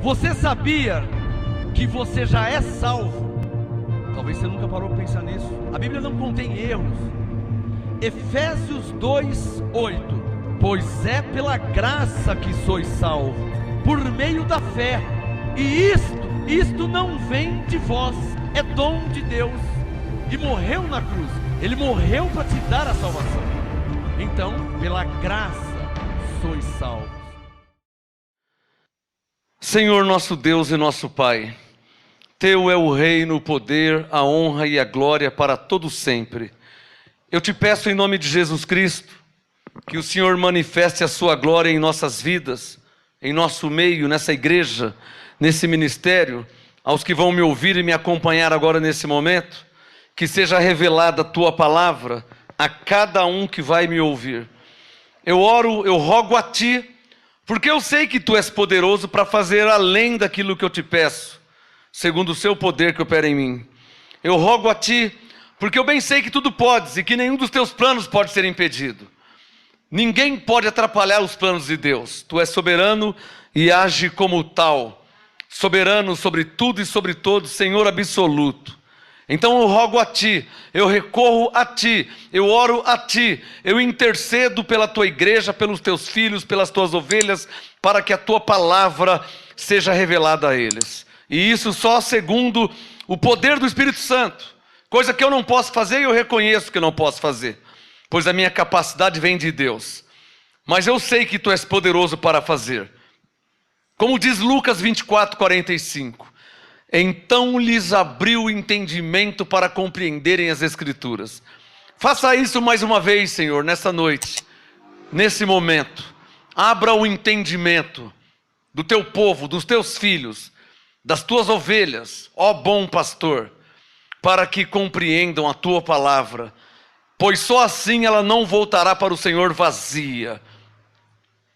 Você sabia que você já é salvo? Talvez você nunca parou para pensar nisso. A Bíblia não contém erros. Efésios 2:8. Pois é pela graça que sois salvos, por meio da fé. E isto não vem de vós, é dom de Deus. E morreu na cruz. Ele morreu para te dar a salvação. Então, pela graça sois salvos. Senhor nosso Deus e nosso Pai, Teu é o reino, o poder, a honra e a glória para todo sempre. Eu te peço em nome de Jesus Cristo, que o Senhor manifeste a sua glória em nossas vidas, em nosso meio, nessa igreja, nesse ministério, aos que vão me ouvir e me acompanhar agora nesse momento, que seja revelada a tua palavra a cada um que vai me ouvir. Eu oro, eu rogo a ti, porque eu sei que tu és poderoso para fazer além daquilo que eu te peço, segundo o seu poder que opera em mim. Eu rogo a ti, porque eu bem sei que tudo podes e que nenhum dos teus planos pode ser impedido. Ninguém pode atrapalhar os planos de Deus. Tu és soberano e age como tal. Soberano sobre tudo e sobre todos, Senhor absoluto. Então eu rogo a ti, eu recorro a ti, eu oro a ti, eu intercedo pela tua igreja, pelos teus filhos, pelas tuas ovelhas, para que a tua palavra seja revelada a eles. E isso só segundo o poder do Espírito Santo, coisa que eu não posso fazer e eu reconheço que eu não posso fazer, pois a minha capacidade vem de Deus. Mas eu sei que tu és poderoso para fazer. Como diz Lucas 24:45. Então lhes abriu o entendimento para compreenderem as Escrituras. Faça isso mais uma vez, Senhor, nessa noite, nesse momento. Abra o entendimento do teu povo, dos teus filhos, das tuas ovelhas, ó bom pastor, para que compreendam a tua palavra, pois só assim ela não voltará para o Senhor vazia.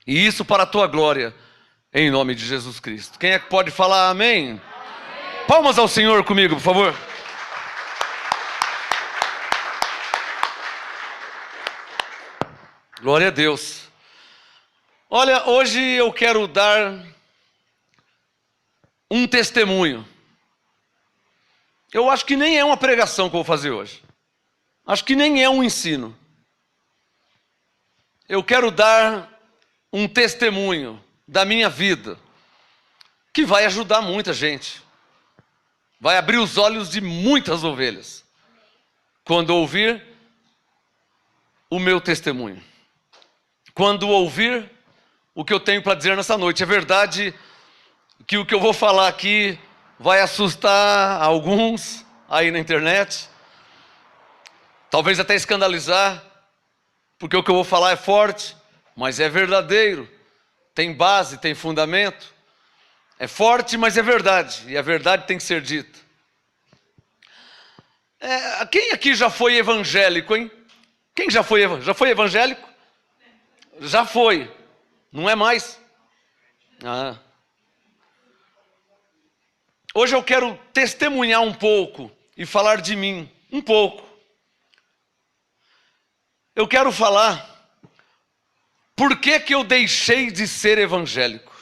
E isso para a tua glória, em nome de Jesus Cristo. Quem é que pode falar amém? Palmas ao Senhor comigo, por favor. Glória a Deus. Olha, hoje eu quero dar um testemunho. Eu acho que nem é uma pregação que eu vou fazer hoje. Acho que nem é um ensino. Eu quero dar um testemunho da minha vida, que vai ajudar muita gente. Vai abrir os olhos de muitas ovelhas quando ouvir o meu testemunho. Quando ouvir o que eu tenho para dizer nessa noite. É verdade que o que eu vou falar aqui vai assustar alguns aí na internet, talvez até escandalizar, porque o que eu vou falar é forte, mas é verdadeiro, tem base, tem fundamento. É forte, mas é verdade, e a verdade tem que ser dita. Quem aqui já foi evangélico, hein? Quem já foi evangélico? Já foi, não é mais? Hoje eu quero testemunhar um pouco e falar de mim, um pouco. Eu quero falar por que eu deixei de ser evangélico.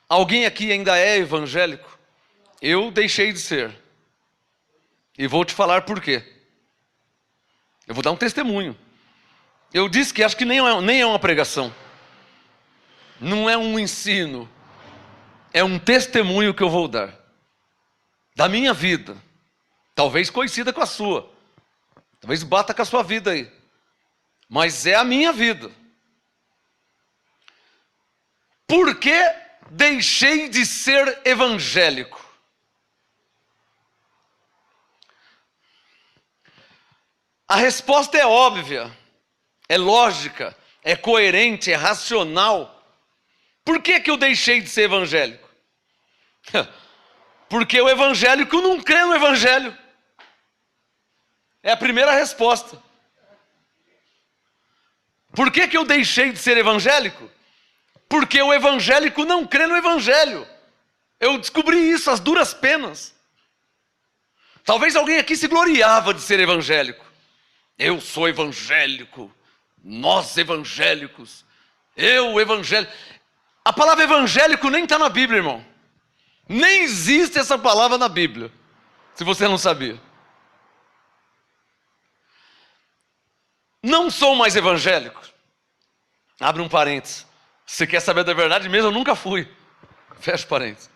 Alguém aqui ainda é evangélico? Eu deixei de ser. E vou te falar por quê. Eu vou dar um testemunho. Eu disse que acho que nem é uma pregação. Não é um ensino. É um testemunho que eu vou dar. Da minha vida. Talvez coincida com a sua. Talvez bata com a sua vida aí. Mas é a minha vida. Por que deixei de ser evangélico? A resposta é óbvia, é lógica, é coerente, é racional. Por que eu deixei de ser evangélico? Porque o evangélico não crê no evangelho. É a primeira resposta. Por que eu deixei de ser evangélico? Porque o evangélico não crê no evangelho. Eu descobri isso às duras penas. Talvez alguém aqui se gloriava de ser evangélico. Eu sou evangélico. Nós evangélicos. Eu evangélico. A palavra evangélico nem está na Bíblia, irmão. Nem existe essa palavra na Bíblia, se você não sabia. Não sou mais evangélico. Abre um parênteses. Você quer saber da verdade mesmo? Eu nunca fui. Fecha parênteses.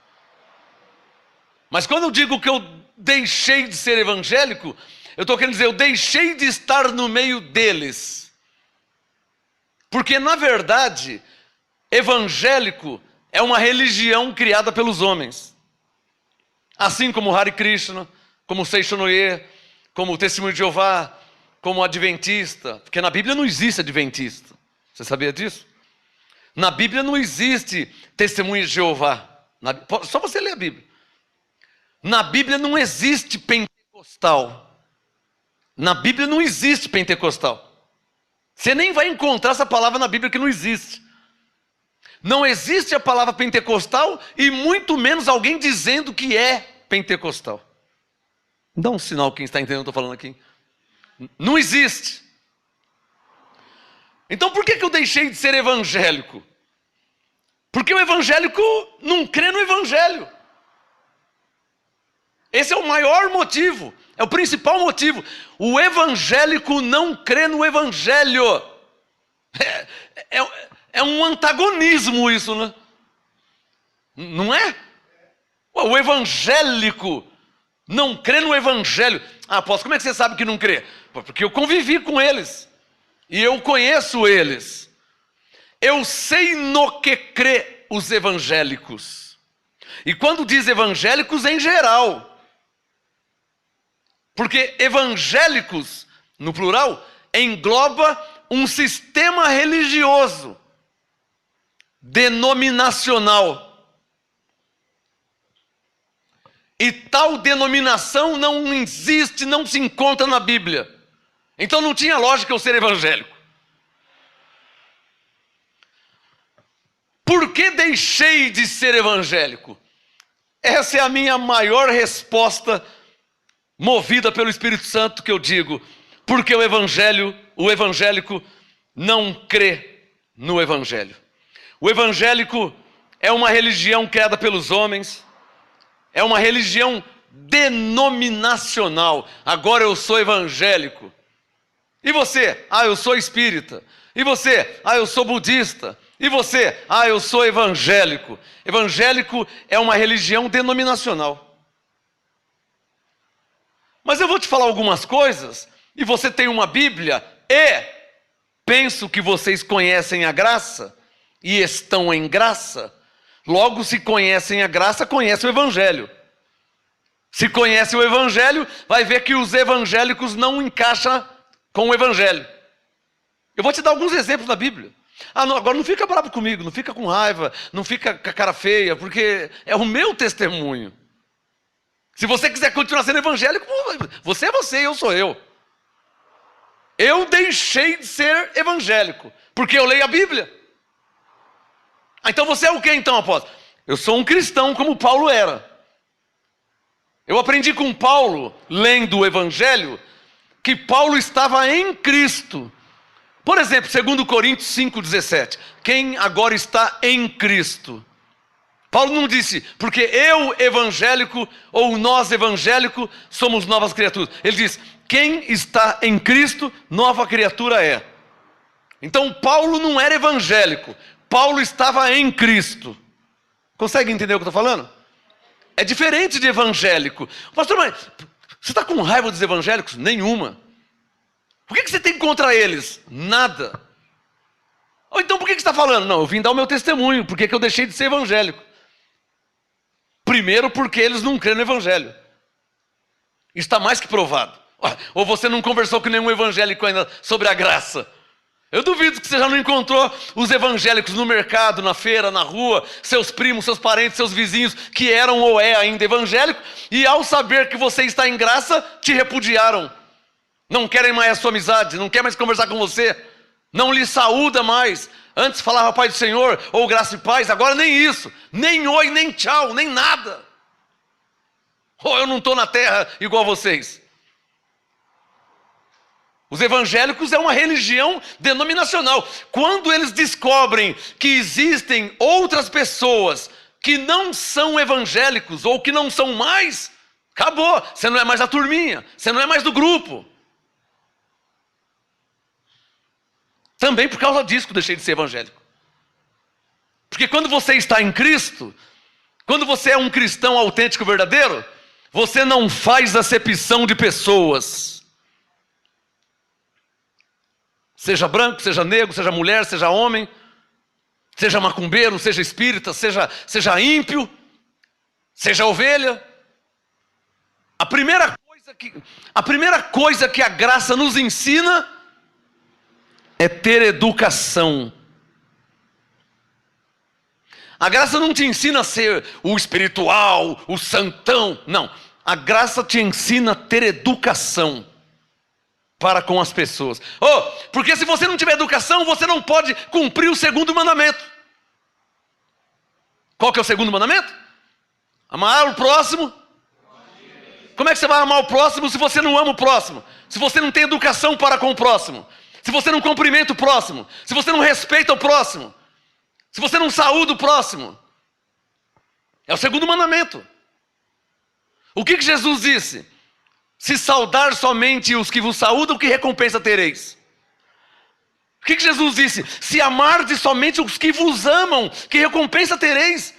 Mas quando eu digo que eu deixei de ser evangélico, eu estou querendo dizer, eu deixei de estar no meio deles. Porque, na verdade, evangélico é uma religião criada pelos homens. Assim como o Hare Krishna, como o Seishonoye, como o Testemunho de Jeová, como o Adventista. Porque na Bíblia não existe Adventista. Você sabia disso? Na Bíblia não existe Testemunho de Jeová. Só você ler a Bíblia. Na Bíblia não existe pentecostal. Na Bíblia não existe pentecostal. Você nem vai encontrar essa palavra na Bíblia, que não existe. Não existe a palavra pentecostal e muito menos alguém dizendo que é pentecostal. Dá um sinal quem está entendendo o que eu estou falando aqui. Não existe. Então por que eu deixei de ser evangélico? Porque o evangélico não crê no evangelho. Esse é o maior motivo, é o principal motivo. O evangélico não crê no evangelho. É um antagonismo isso, né? Não é? O evangélico não crê no evangelho. Ah, apóstolo, como é que você sabe que não crê? Porque eu convivi com eles. E eu conheço eles. Eu sei no que crê os evangélicos. E quando diz evangélicos, em geral. Porque evangélicos, no plural, engloba um sistema religioso, denominacional. E tal denominação não existe, não se encontra na Bíblia. Então não tinha lógica eu ser evangélico. Por que deixei de ser evangélico? Essa é a minha maior resposta, movida pelo Espírito Santo, que eu digo. Porque o evangélico não crê no evangelho. O evangélico é uma religião criada pelos homens. É uma religião denominacional. Agora eu sou evangélico. E você? Ah, eu sou espírita. E você? Ah, eu sou budista. E você? Ah, eu sou evangélico. Evangélico é uma religião denominacional. Mas eu vou te falar algumas coisas, e você tem uma Bíblia, e penso que vocês conhecem a graça, e estão em graça. Logo, se conhecem a graça, conhecem o evangelho. Se conhece o evangelho, vai ver que os evangélicos não encaixam com o evangelho. Eu vou te dar alguns exemplos da Bíblia. Ah, não, agora não fica bravo comigo, não fica com raiva, não fica com a cara feia, porque é o meu testemunho. Se você quiser continuar sendo evangélico, você é você, eu sou eu. Eu deixei de ser evangélico, porque eu leio a Bíblia. Ah, então você é o que então, apóstolo? Eu sou um cristão como Paulo era. Eu aprendi com Paulo, lendo o evangelho, que Paulo estava em Cristo. Por exemplo, 2 Coríntios 5,17. Quem agora está em Cristo? Paulo não disse, porque eu evangélico, ou nós evangélico, somos novas criaturas. Ele diz, quem está em Cristo, nova criatura é. Então Paulo não era evangélico. Paulo estava em Cristo. Consegue entender o que eu estou falando? É diferente de evangélico. Pastor, mas você está com raiva dos evangélicos? Nenhuma. Por que você tem contra eles? Nada. Ou então por que você está falando? Não, eu vim dar o meu testemunho. Por que eu deixei de ser evangélico? Primeiro porque eles não creem no evangelho. Está mais que provado. Ou você não conversou com nenhum evangélico ainda sobre a graça? Eu duvido que você já não encontrou os evangélicos no mercado, na feira, na rua, seus primos, seus parentes, seus vizinhos, que eram ou é ainda evangélico, e ao saber que você está em graça, te repudiaram. Não querem mais a sua amizade, não querem mais conversar com você, não lhe saúda mais. Antes falava Pai do Senhor, ou graça e paz, agora nem isso, nem oi, nem tchau, nem nada. Ou eu não estou na terra igual a vocês. Os evangélicos é uma religião denominacional. Quando eles descobrem que existem outras pessoas que não são evangélicos ou que não são mais, acabou. Você não é mais da turminha, você não é mais do grupo. Também por causa disso que eu deixei de ser evangélico. Porque quando você está em Cristo, quando você é um cristão autêntico, verdadeiro, você não faz acepção de pessoas. Seja branco, seja negro, seja mulher, seja homem, seja macumbeiro, seja espírita, seja ímpio, seja ovelha. A primeira coisa que a graça nos ensina é ter educação. A graça não te ensina a ser o espiritual, o santão. Não. A graça te ensina a ter educação para com as pessoas. Porque se você não tiver educação, você não pode cumprir o segundo mandamento. Qual que é o segundo mandamento? Amar o próximo. Como é que você vai amar o próximo se você não ama o próximo? Se você não tem educação para com o próximo? Se você não cumprimenta o próximo? Se você não respeita o próximo? Se você não saúda o próximo? É o segundo mandamento. O que Jesus disse? Se saudar somente os que vos saúdam, que recompensa tereis? O que Jesus disse? Se amardes somente os que vos amam, que recompensa tereis?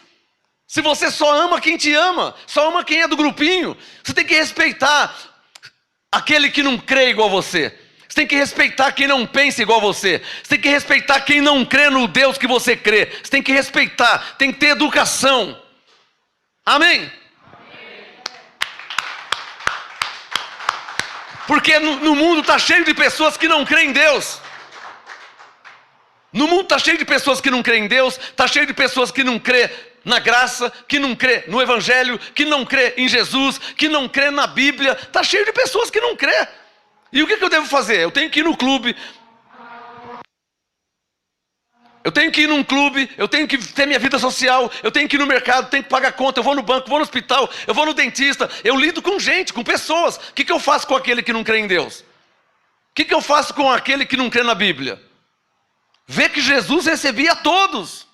Se você só ama quem te ama, só ama quem é do grupinho, você tem que respeitar aquele que não crê igual a você. Você tem que respeitar quem não pensa igual a você. Você tem que respeitar quem não crê no Deus que você crê. Você tem que respeitar, tem que ter educação. Amém? Porque no mundo está cheio de pessoas que não creem em Deus. No mundo está cheio de pessoas que não creem em Deus, está cheio de pessoas que não crê na graça, que não crê no Evangelho, que não crê em Jesus, que não crê na Bíblia. Está cheio de pessoas que não crê. E o que eu devo fazer? Eu tenho que ir no clube. Eu tenho que ir num clube, eu tenho que ter minha vida social, eu tenho que ir no mercado, tenho que pagar conta, eu vou no banco, vou no hospital, eu vou no dentista, eu lido com gente, com pessoas. O que eu faço com aquele que não crê em Deus? O que eu faço com aquele que não crê na Bíblia? Vê que Jesus recebia a todos.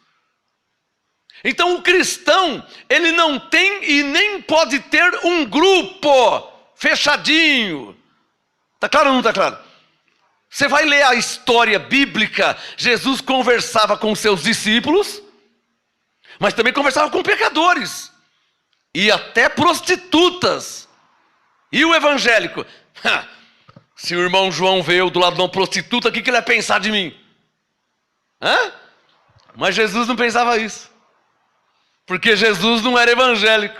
Então o cristão, ele não tem e nem pode ter um grupo fechadinho. Está claro ou não está claro? Você vai ler a história bíblica, Jesus conversava com seus discípulos, mas também conversava com pecadores, e até prostitutas. E o evangélico? Se o irmão João veio do lado de uma prostituta, o que ele vai pensar de mim? Mas Jesus não pensava isso, porque Jesus não era evangélico.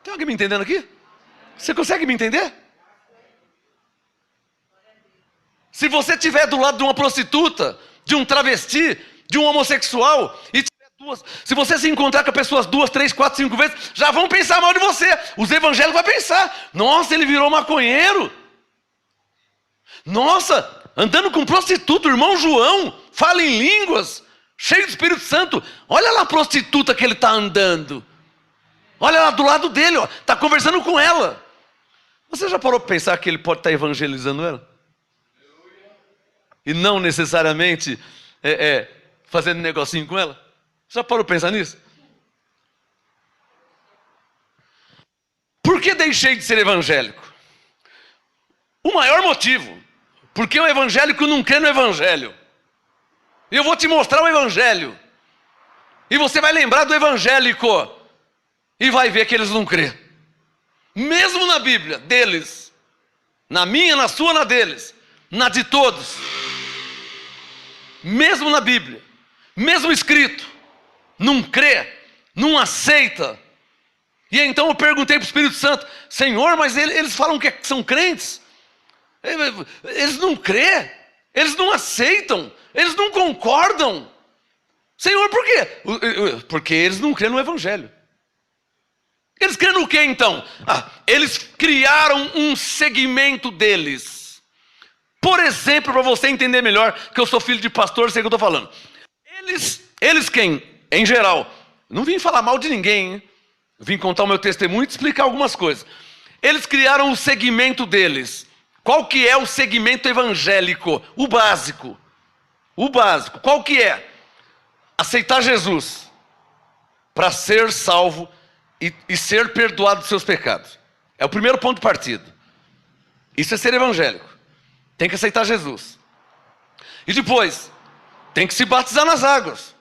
Tem alguém me entendendo aqui? Você consegue me entender? Se você estiver do lado de uma prostituta, de um travesti, de um homossexual, e tiver se você se encontrar com pessoas 2, 3, 4, 5 vezes, já vão pensar mal de você. Os evangélicos vão pensar: nossa, ele virou maconheiro. Nossa, andando com prostituta, o irmão João, fala em línguas, cheio do Espírito Santo. Olha lá a prostituta que ele está andando. Olha lá do lado dele, está conversando com ela. Você já parou para pensar que ele pode estar evangelizando ela? E não necessariamente fazendo negocinho com ela? Já parou para pensar nisso? Por que deixei de ser evangélico? O maior motivo, porque o evangélico não crê no evangelho. E eu vou te mostrar o evangelho. E você vai lembrar do evangélico. E vai ver que eles não crêem. Mesmo na Bíblia, deles. Na minha, na sua, na deles. Na de todos. Mesmo na Bíblia, mesmo escrito, não crê, não aceita. E então eu perguntei para o Espírito Santo: Senhor, mas eles falam que são crentes, eles não crêem, eles não aceitam, eles não concordam. Senhor, por quê? Porque eles não crêem no Evangelho. Eles creem no quê então? Eles criaram um segmento deles. Por exemplo, para você entender melhor, que eu sou filho de pastor, sei o que eu estou falando. Eles quem? Em geral. Não vim falar mal de ninguém, hein? Vim contar o meu testemunho e te explicar algumas coisas. Eles criaram o segmento deles. Qual que é o segmento evangélico? O básico. O básico. Qual que é? Aceitar Jesus para ser salvo e ser perdoado dos seus pecados. É o primeiro ponto de partida. Isso é ser evangélico. Tem que aceitar Jesus. E depois, tem que se batizar nas águas.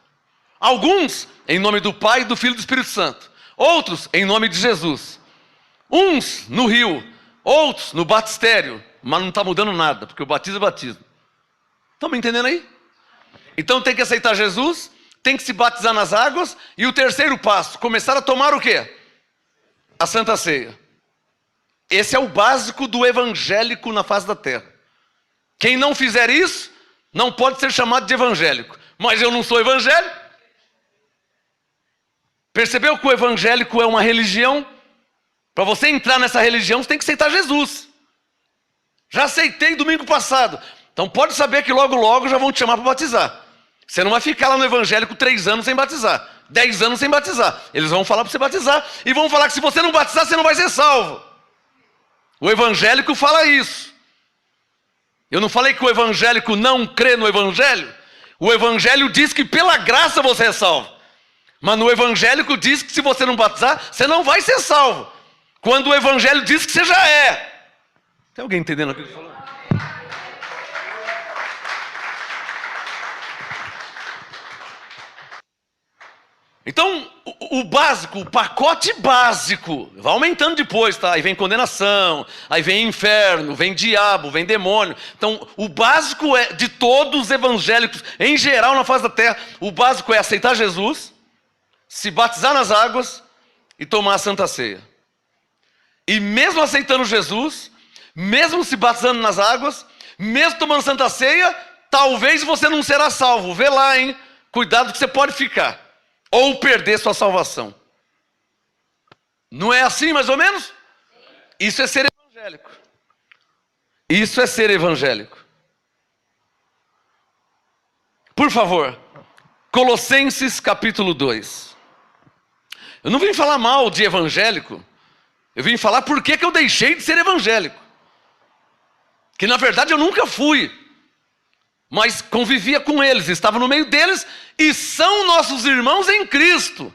Alguns em nome do Pai, do Filho e do Espírito Santo. Outros em nome de Jesus. Uns no rio, outros no batistério. Mas não está mudando nada, porque o batismo é batismo. Estão me entendendo aí? Então tem que aceitar Jesus, tem que se batizar nas águas. E o terceiro passo, começar a tomar o quê? A Santa Ceia. Esse é o básico do evangélico na face da terra. Quem não fizer isso, não pode ser chamado de evangélico. Mas eu não sou evangélico. Percebeu que o evangélico é uma religião? Para você entrar nessa religião, você tem que aceitar Jesus. Já aceitei domingo passado. Então pode saber que logo logo já vão te chamar para batizar. Você não vai ficar lá no evangélico 3 anos sem batizar, 10 anos sem batizar. Eles vão falar para você batizar e vão falar que se você não batizar, você não vai ser salvo. O evangélico fala isso. Eu não falei que o evangélico não crê no evangelho? O evangelho diz que pela graça você é salvo. Mas no evangélico diz que se você não batizar, você não vai ser salvo. Quando o evangelho diz que você já é. Tem alguém entendendo o que eu estou falando? Então, o básico, o pacote básico, vai aumentando depois, tá? Aí vem condenação, aí vem inferno, vem diabo, vem demônio. Então, o básico é de todos os evangélicos, em geral na face da terra, o básico é aceitar Jesus, se batizar nas águas e tomar a Santa Ceia. E mesmo aceitando Jesus, mesmo se batizando nas águas, mesmo tomando Santa Ceia, talvez você não será salvo. Vê lá, hein? Cuidado que você pode ficar. Ou perder sua salvação. Não é assim, mais ou menos? Isso é ser evangélico. Isso é ser evangélico. Por favor, Colossenses capítulo 2. Eu não vim falar mal de evangélico. Eu vim falar por que eu deixei de ser evangélico. Que na verdade eu nunca fui. Mas convivia com eles, estava no meio deles e são nossos irmãos em Cristo.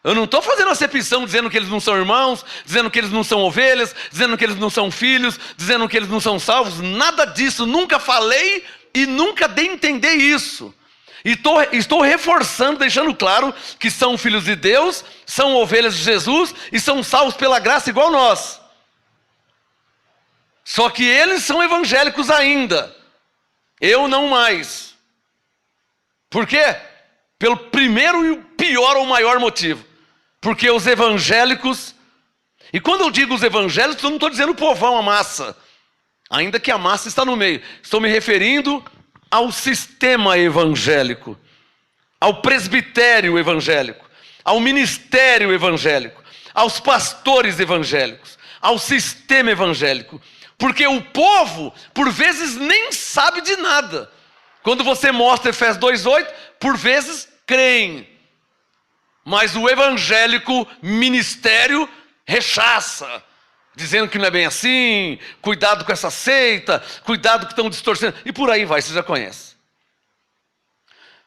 Eu não estou fazendo acepção dizendo que eles não são irmãos, dizendo que eles não são ovelhas, dizendo que eles não são filhos, dizendo que eles não são salvos, nada disso, nunca falei e nunca dei a entender isso. E estou reforçando, deixando claro que são filhos de Deus, são ovelhas de Jesus e são salvos pela graça igual nós. Só que eles são evangélicos ainda. Eu não mais. Por quê? Pelo primeiro e o pior ou maior motivo. Porque os evangélicos, e quando eu digo os evangélicos, eu não estou dizendo o povão, a massa. Ainda que a massa está no meio. Estou me referindo ao sistema evangélico, ao presbitério evangélico, ao ministério evangélico, aos pastores evangélicos, ao sistema evangélico. Porque o povo, por vezes, nem sabe de nada. Quando você mostra Efésios 2:8, por vezes creem. Mas o evangélico ministério rechaça, dizendo que não é bem assim, cuidado com essa seita, cuidado que estão distorcendo, e por aí vai, você já conhece.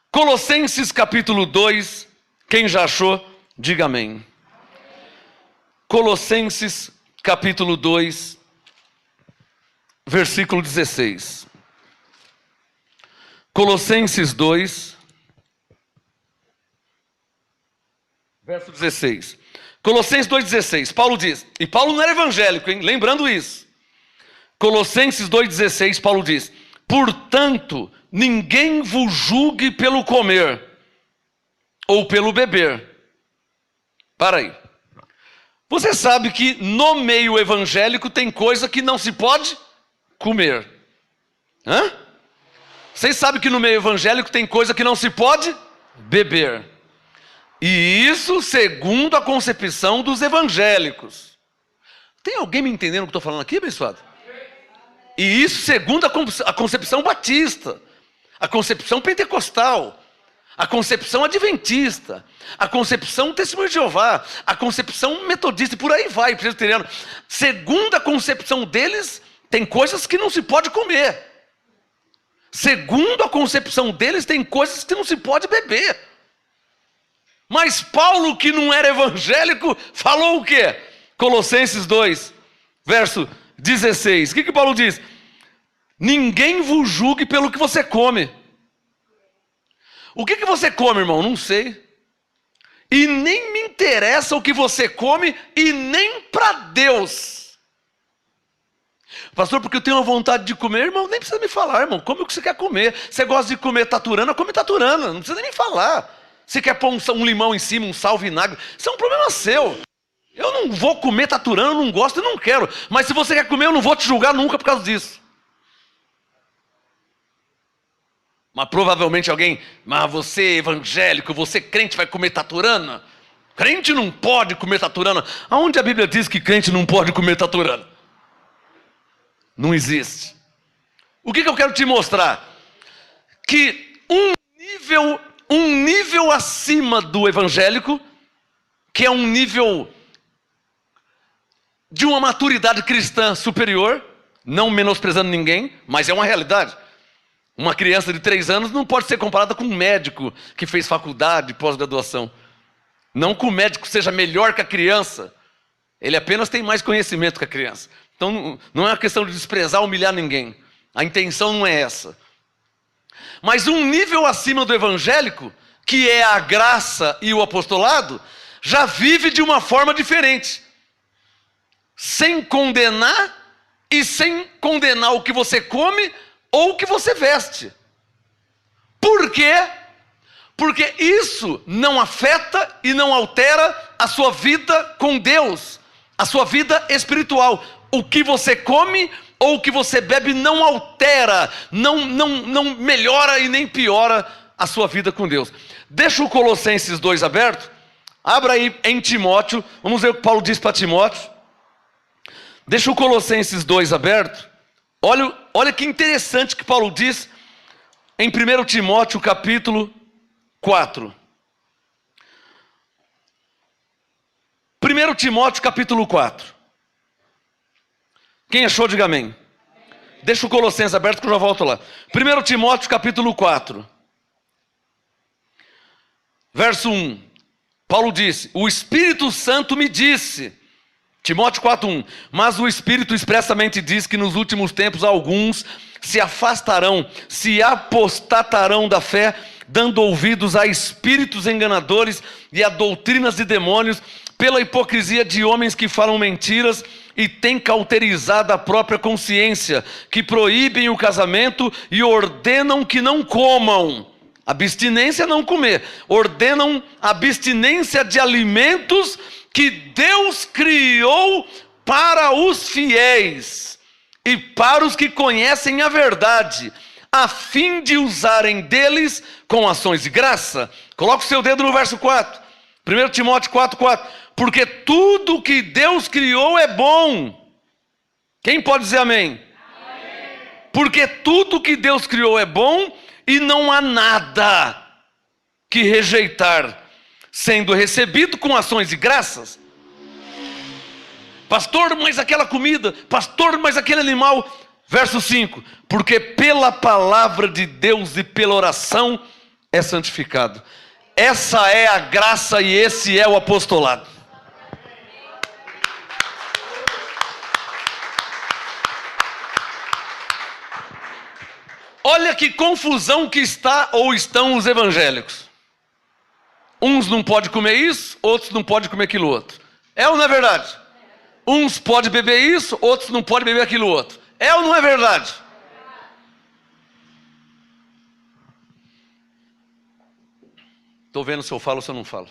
Colossenses capítulo 2, quem já achou, diga amém. Colossenses capítulo 2, versículo 16. Colossenses 2, verso 16. Colossenses 2,16. Paulo diz, e Paulo não era evangélico, hein? Lembrando isso. Colossenses 2,16, Paulo diz: portanto, ninguém vos julgue pelo comer ou pelo beber. Para aí. Você sabe que no meio evangélico tem coisa que não se pode comer. Hã? Vocês sabem que no meio evangélico tem coisa que não se pode beber. E isso segundo a concepção dos evangélicos. Tem alguém me entendendo o que eu estou falando aqui, abençoado? E isso segundo a concepção batista, a concepção pentecostal, a concepção adventista, a concepção testemunho de Jeová, a concepção metodista, e por aí vai, presbiteriano. Segundo a concepção deles, Tem coisas que não se pode comer. Segundo a concepção deles, tem coisas que não se pode beber. Mas Paulo, que não era evangélico, falou o quê? Colossenses 2, verso 16. O que Paulo diz? Ninguém vos julgue pelo que você come. O que você come, irmão? Não sei. E nem me interessa o que você come, e nem para Deus. Pastor, porque eu tenho uma vontade de comer, irmão, nem precisa me falar, irmão. Come o que você quer comer. Você gosta de comer taturana, come taturana. Não precisa nem me falar. Você quer pôr um limão em cima, um sal, vinagre. Isso é um problema seu. Eu não vou comer taturana, eu não gosto e não quero. Mas se você quer comer, eu não vou te julgar nunca por causa disso. Mas provavelmente alguém, mas você evangélico, você crente vai comer taturana? Crente não pode comer taturana. Aonde a Bíblia diz que crente não pode comer taturana? Não existe. O que eu quero te mostrar? Que um nível acima do evangélico, que é um nível de uma maturidade cristã superior, não menosprezando ninguém, mas é uma realidade. Uma criança de 3 anos não pode ser comparada com um médico que fez faculdade, pós-graduação. Não que o médico seja melhor que a criança, ele apenas tem mais conhecimento que a criança. Então não é uma questão de desprezar, humilhar ninguém. A intenção não é essa. Mas um nível acima do evangélico, que é a graça e o apostolado, já vive de uma forma diferente. Sem condenar e sem condenar o que você come ou o que você veste. Por quê? Porque isso não afeta e não altera a sua vida com Deus, a sua vida espiritual. O que você come ou o que você bebe não altera, não melhora e nem piora a sua vida com Deus. Deixa o Colossenses 2 aberto. Abra aí em Timóteo. Vamos ver o que Paulo diz para Timóteo. Deixa o Colossenses 2 aberto. Olha que interessante que Paulo diz em 1 Timóteo capítulo 4. 1 Timóteo capítulo 4. Quem achou, diga amém. Deixa o Colossenses aberto que eu já volto lá. 1 Timóteo capítulo 4. Verso 1. Paulo disse: o Espírito Santo me disse... Timóteo 4:1. Mas o Espírito expressamente diz que nos últimos tempos alguns se afastarão, se apostatarão da fé, dando ouvidos a espíritos enganadores e a doutrinas de demônios, pela hipocrisia de homens que falam mentiras e têm cauterizado a própria consciência, que proíbem o casamento e ordenam que não comam. Abstinência, não comer. Ordenam abstinência de alimentos que Deus criou para os fiéis e para os que conhecem a verdade, a fim de usarem deles com ações de graça. Coloca o seu dedo no verso 4. 1 Timóteo 4:4. Porque tudo que Deus criou é bom. Quem pode dizer amém? Amém. Porque tudo que Deus criou é bom e não há nada que rejeitar, sendo recebido com ações de graças. Pastor, mas aquela comida, pastor, mas aquele animal. Verso 5, porque pela palavra de Deus e pela oração é santificado. Essa é a graça e esse é o apostolado. Olha que confusão que está ou estão os evangélicos. Uns não podem comer isso, outros não podem comer aquilo outro. É ou não é verdade? Uns podem beber isso, outros não podem beber aquilo outro. É ou não é verdade? Estou vendo se eu falo ou se eu não falo.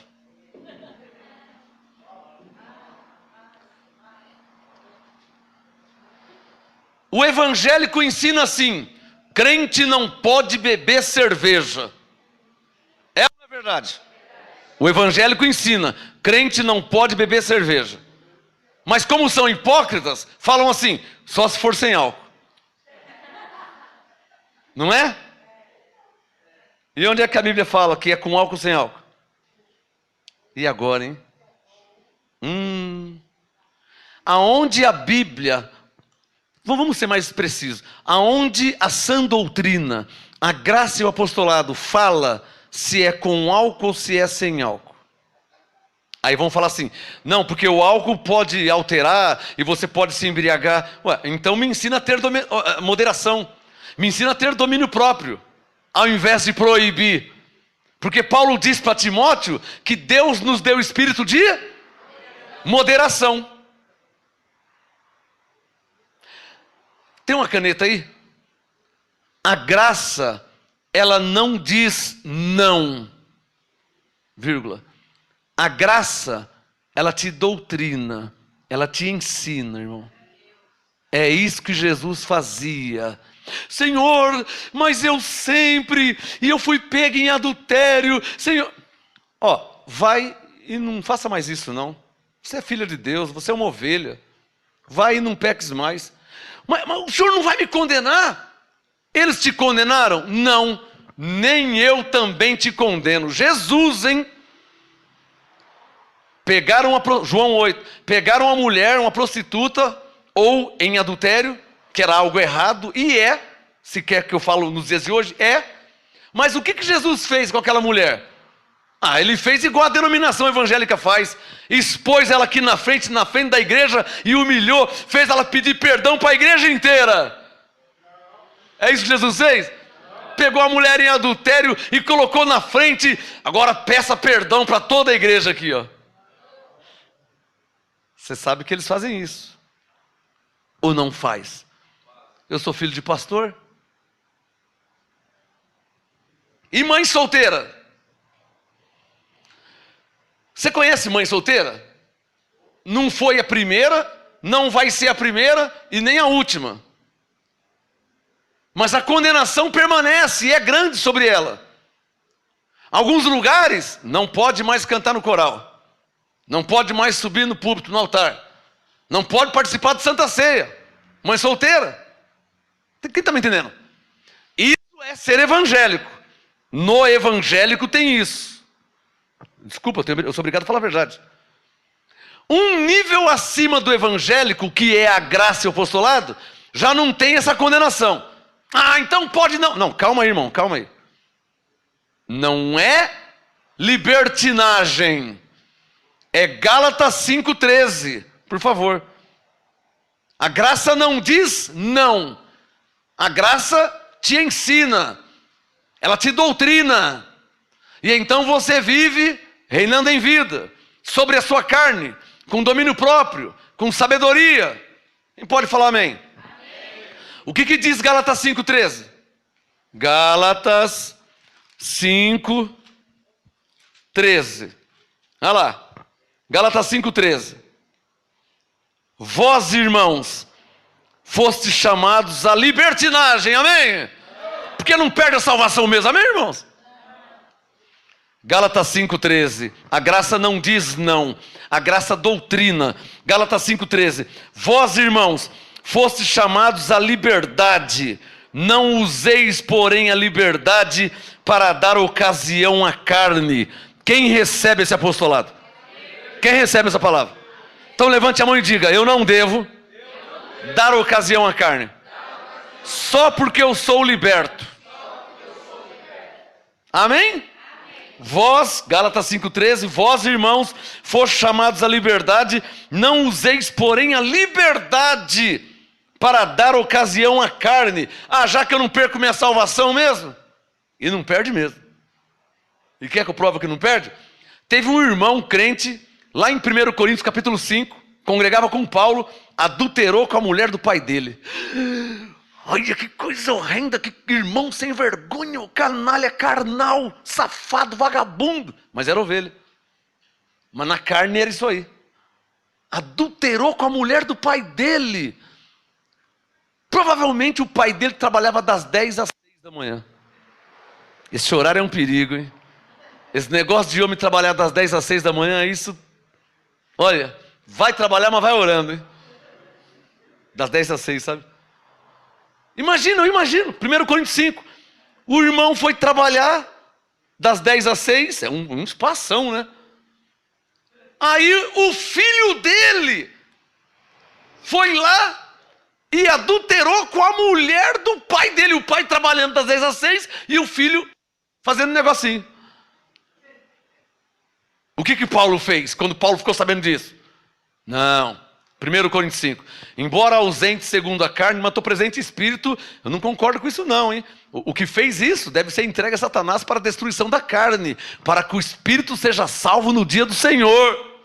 O evangélico ensina assim: crente não pode beber cerveja. É ou não é verdade? O evangélico ensina: crente não pode beber cerveja. Mas como são hipócritas, falam assim: só se for sem álcool. Não é? E onde é que a Bíblia fala que é com álcool ou sem álcool? E agora, hein? Aonde a Bíblia vamos ser mais precisos. Aonde a sã doutrina, a graça e o apostolado fala se é com álcool ou se é sem álcool. Aí vão falar assim, não, porque o álcool pode alterar e você pode se embriagar. Ué, então me ensina a ter moderação. Me ensina a ter domínio próprio, ao invés de proibir. Porque Paulo diz para Timóteo que Deus nos deu espírito de moderação. Tem uma caneta aí? A graça, ela não diz não, vírgula. A graça, ela te doutrina, ela te ensina, irmão. É isso que Jesus fazia. Senhor, mas eu sempre, e eu fui pego em adultério, Senhor. Ó, vai e não faça mais isso não. Você é filha de Deus, você é uma ovelha. Vai e não peques mais. Mas o Senhor não vai me condenar? Eles te condenaram? Não, nem eu também te condeno. Jesus, hein? João 8, pegaram uma mulher, uma prostituta, ou em adultério, que era algo errado, e se quer que eu falo nos dias de hoje, mas o que Jesus fez com aquela mulher? Ele fez igual a denominação evangélica faz, expôs ela aqui na frente da igreja, e humilhou, fez ela pedir perdão para a igreja inteira. É isso que Jesus fez? Pegou a mulher em adultério e colocou na frente, agora peça perdão para toda a igreja aqui, ó. Você sabe que eles fazem isso. Ou não faz? Eu sou filho de pastor. E mãe solteira? Você conhece mãe solteira? Não foi a primeira, não vai ser a primeira e nem a última. Mas a condenação permanece e é grande sobre ela. Alguns lugares não pode mais cantar no coral. Não pode mais subir no púlpito, no altar. Não pode participar de Santa Ceia. Mãe solteira. Quem está me entendendo? Isso é ser evangélico. No evangélico tem isso. Desculpa, eu sou obrigado a falar a verdade. Um nível acima do evangélico, que é a graça e o apostolado, já não tem essa condenação. Então pode não. Não, calma aí, irmão, calma aí. Não é libertinagem. É Gálatas 5,13, por favor. A graça não diz não. A graça te ensina. Ela te doutrina. E então você vive reinando em vida, sobre a sua carne, com domínio próprio, com sabedoria. Quem pode falar amém? Amém. O que diz Gálatas 5,13? Gálatas 5,13. Olha lá. Gálatas 5,13. Vós, irmãos, fostes chamados à libertinagem, amém? Porque não perde a salvação mesmo, amém, irmãos? Gálatas 5,13. A graça não diz não, a graça doutrina. Gálatas 5,13. Vós, irmãos, fostes chamados à liberdade. Não useis, porém, a liberdade para dar ocasião à carne. Quem recebe esse apostolado? Quem recebe essa palavra? Então levante a mão e diga: eu não devo dar ocasião à carne, só porque eu sou liberto. Amém? Vós, Gálatas 5,13, vós, irmãos, fostes chamados à liberdade, não useis, porém, a liberdade para dar ocasião à carne. Já que eu não perco minha salvação mesmo? E não perde mesmo. E quer que eu prove que não perde? Teve um irmão crente, lá em 1 Coríntios capítulo 5, congregava com Paulo, adulterou com a mulher do pai dele. Olha que coisa horrenda, que irmão sem vergonha, canalha, carnal, safado, vagabundo. Mas era ovelha. Mas na carne era isso aí. Adulterou com a mulher do pai dele. Provavelmente o pai dele trabalhava das 10 às 6 da manhã. Esse horário é um perigo, hein? Esse negócio de homem trabalhar das 10 às 6 da manhã, isso... Olha, vai trabalhar, mas vai orando, hein? Das 10 às 6, sabe? Imagina, eu imagino, 1 Coríntios 5. O irmão foi trabalhar das 10 às 6, é um espação, né? Aí o filho dele foi lá e adulterou com a mulher do pai dele. O pai trabalhando das 10 às 6 e o filho fazendo um negocinho. O que Paulo fez quando Paulo ficou sabendo disso? Não. 1 Coríntios 5. Embora ausente segundo a carne, mas estou presente em espírito, eu não concordo com isso não, hein? O que fez isso deve ser entregue a Satanás para a destruição da carne, para que o espírito seja salvo no dia do Senhor.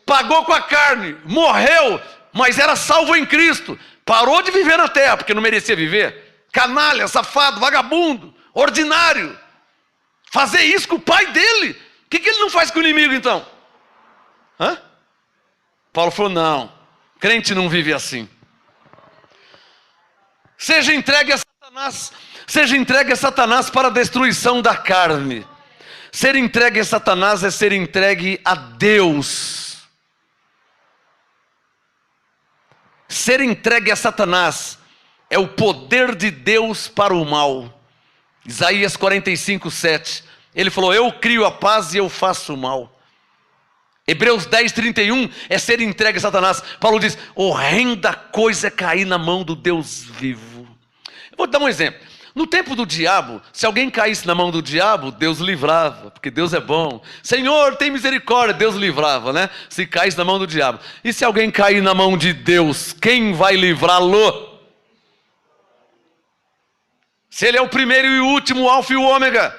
Pagou com a carne, morreu, mas era salvo em Cristo. Parou de viver na terra, porque não merecia viver. Canalha, safado, vagabundo, ordinário. Fazer isso com o pai dele. O que ele não faz com o inimigo então? Hã? Paulo falou, não, crente não vive assim. Seja entregue a Satanás para a destruição da carne. Ser entregue a Satanás é ser entregue a Deus. Ser entregue a Satanás é o poder de Deus para o mal. Isaías 45, 7. Ele falou, eu crio a paz e eu faço o mal. Hebreus 10, 31 é ser entregue a Satanás. Paulo diz, horrenda coisa é cair na mão do Deus vivo. Eu vou te dar um exemplo. No tempo do diabo, se alguém caísse na mão do diabo, Deus livrava, porque Deus é bom. Senhor, tem misericórdia, Deus livrava, né? Se caísse na mão do diabo. E se alguém cair na mão de Deus, quem vai livrá-lo? Se ele é o primeiro e o último, o alfa e o ômega.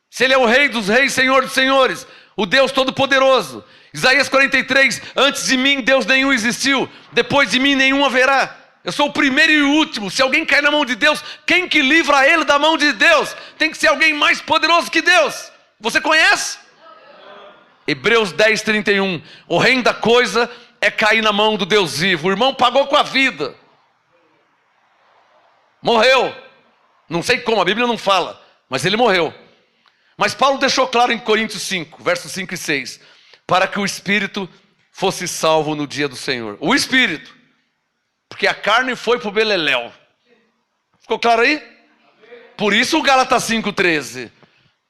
Se ele é o rei dos reis, senhor dos senhores, o Deus todo-poderoso. Isaías 43, antes de mim Deus nenhum existiu, depois de mim nenhum haverá. Eu sou o primeiro e o último. Se alguém cair na mão de Deus, quem que livra ele da mão de Deus? Tem que ser alguém mais poderoso que Deus. Você conhece? Hebreus 10, 31. Horrenda coisa é cair na mão do Deus vivo. O irmão pagou com a vida. Morreu. Não sei como, a Bíblia não fala, mas ele morreu. Mas Paulo deixou claro em Coríntios 5, versos 5 e 6, para que o Espírito fosse salvo no dia do Senhor. O Espírito, porque a carne foi para o beleléu. Ficou claro aí? Por isso o Gálatas 5,13.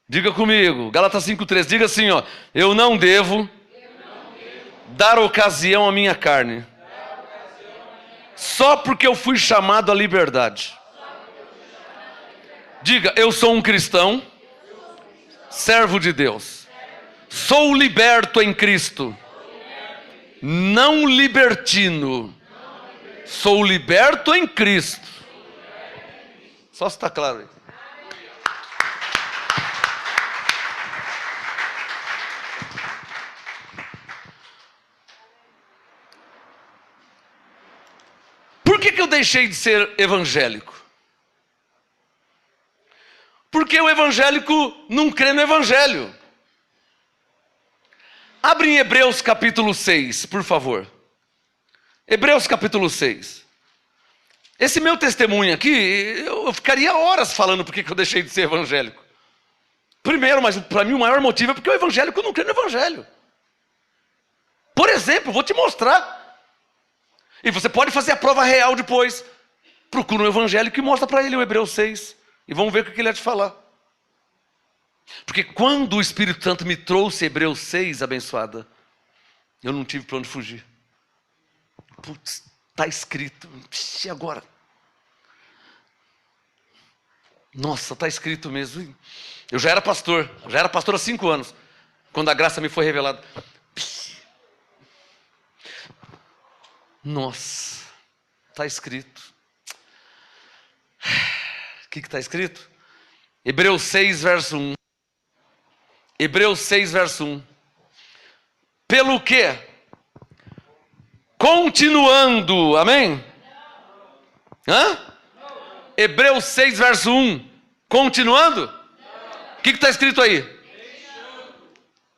Diga comigo, Gálatas 5,13, diga assim, ó, eu não devo dar ocasião à minha carne, só porque eu fui chamado à liberdade. Diga, eu sou um cristão, servo de Deus. Sou liberto em Cristo. Não libertino. Sou liberto em Cristo. Só se está claro aí. Por que eu deixei de ser evangélico? Porque o evangélico não crê no evangelho. Abre em Hebreus capítulo 6, por favor. Hebreus capítulo 6. Esse meu testemunho aqui, eu ficaria horas falando porque eu deixei de ser evangélico. Primeiro, mas para mim o maior motivo é porque o evangélico não crê no evangelho. Por exemplo, vou te mostrar. E você pode fazer a prova real depois. Procura um evangélico e mostra para ele o Hebreus 6. E vamos ver o que ele vai te falar. Porque quando o Espírito Santo me trouxe Hebreus 6, abençoada, eu não tive para onde fugir. Putz, está escrito. E agora? Nossa, está escrito mesmo. Eu já era pastor há 5 anos, quando a graça me foi revelada. Nossa, está escrito. O que está escrito? Hebreus 6, verso 1. Hebreus 6, verso 1. Pelo que? Continuando, amém? Hã? Hebreus 6, verso 1. Continuando? O que está escrito aí?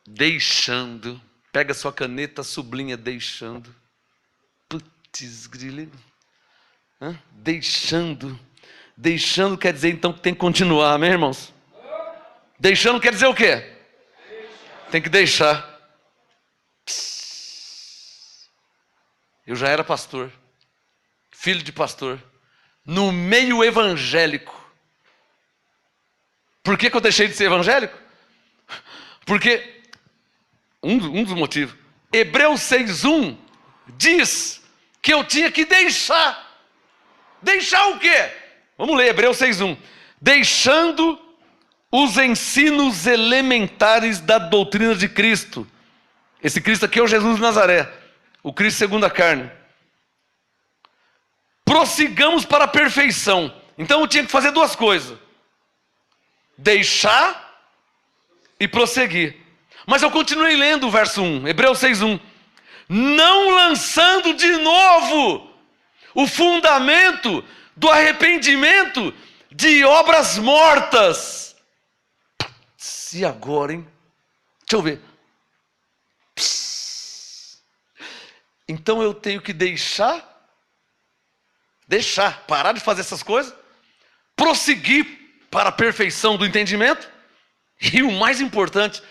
Deixando. Pega sua caneta, sublinha deixando. Putz, grilo. Deixando. Deixando quer dizer então que tem que continuar, amém, irmãos? Deixando quer dizer o quê? Tem que deixar. Eu já era pastor, filho de pastor, no meio evangélico. Por que eu deixei de ser evangélico? Porque, um dos motivos, Hebreus 6,1 diz que eu tinha que deixar. Deixar o quê? Vamos ler Hebreus 6:1. Deixando os ensinos elementares da doutrina de Cristo. Esse Cristo aqui é o Jesus de Nazaré, o Cristo segundo a carne. Prossigamos para a perfeição. Então eu tinha que fazer duas coisas: deixar e prosseguir. Mas eu continuei lendo o verso 1, Hebreus 6:1. Não lançando de novo o fundamento do arrependimento de obras mortas. E agora, hein? Deixa eu ver. Então eu tenho que deixar, parar de fazer essas coisas, prosseguir para a perfeição do entendimento, e o mais importante,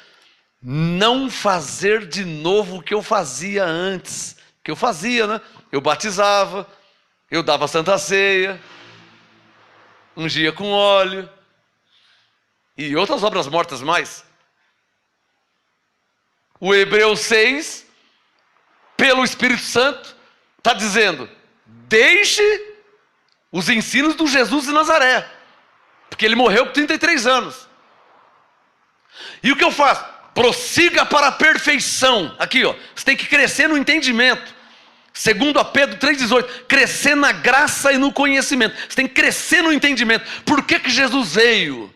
não fazer de novo o que eu fazia antes. Que eu fazia, né? Eu batizava, eu dava Santa Ceia, ungia com óleo, e outras obras mortas mais. O Hebreus 6, pelo Espírito Santo, está dizendo: deixe os ensinos do Jesus de Nazaré, porque ele morreu com 33 anos. E o que eu faço? Prossiga para a perfeição. Aqui, ó, você tem que crescer no entendimento. Segundo a Pedro 3,18, crescer na graça e no conhecimento. Você tem que crescer no entendimento. Por que Jesus veio?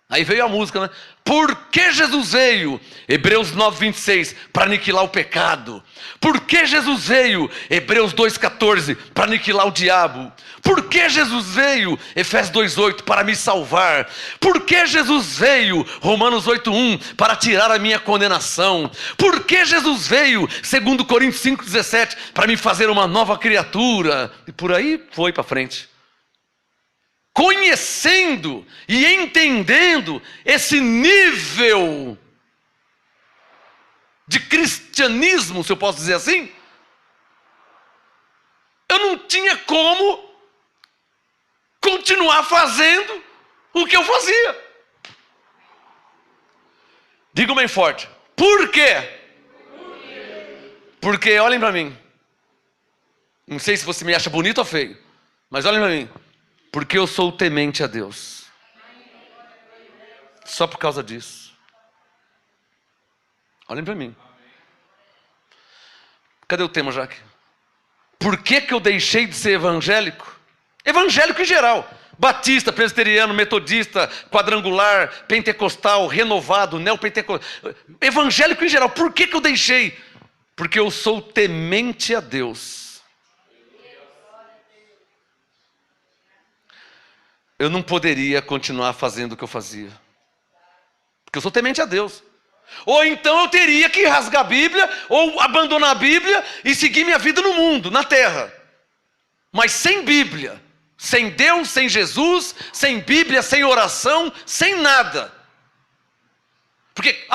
Aí veio a música, né? Por que Jesus veio? Hebreus 9:26, para aniquilar o pecado. Por que Jesus veio? Hebreus 2:14, para aniquilar o diabo. Por que Jesus veio? Efésios 2:8, para me salvar. Por que Jesus veio? Romanos 8:1, para tirar a minha condenação. Por que Jesus veio? 2 Coríntios 5:17, para me fazer uma nova criatura. E por aí foi para frente. Conhecendo e entendendo esse nível de cristianismo, se eu posso dizer assim, eu não tinha como continuar fazendo o que eu fazia. Diga bem forte: por quê? Porque, olhem para mim, não sei se você me acha bonito ou feio, mas olhem para mim. Porque eu sou temente a Deus. Só por causa disso. Olhem para mim. Cadê o tema, Jaque? Por que eu deixei de ser evangélico? Evangélico em geral. Batista, presbiteriano, metodista, quadrangular, pentecostal, renovado, neopentecostal. Evangélico em geral. Por que eu deixei? Porque eu sou temente a Deus. Eu não poderia continuar fazendo o que eu fazia, porque eu sou temente a Deus. Ou então eu teria que rasgar a Bíblia, ou abandonar a Bíblia e seguir minha vida no mundo, na terra. Mas sem Bíblia, sem Deus, sem Jesus, sem Bíblia, sem oração, sem nada. Porque,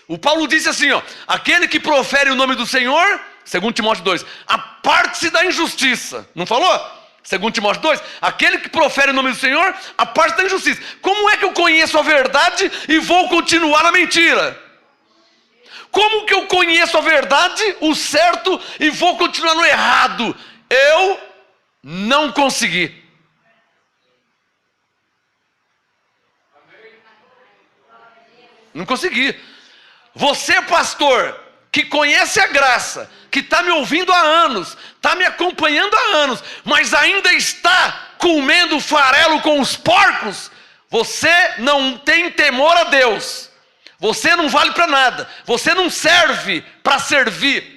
o Paulo disse assim, ó: aquele que profere o nome do Senhor, segundo Timóteo 2, aparte-se da injustiça. Não falou? Segundo Timóteo 2, aquele que profere o nome do Senhor, aparte da injustiça. Como é que eu conheço a verdade e vou continuar na mentira? Como que eu conheço a verdade, o certo, e vou continuar no errado? Eu não consegui. Não consegui. Você, pastor, que conhece a graça, que está me ouvindo há anos, está me acompanhando há anos, mas ainda está comendo farelo com os porcos, você não tem temor a Deus, você não vale para nada, você não serve para servir.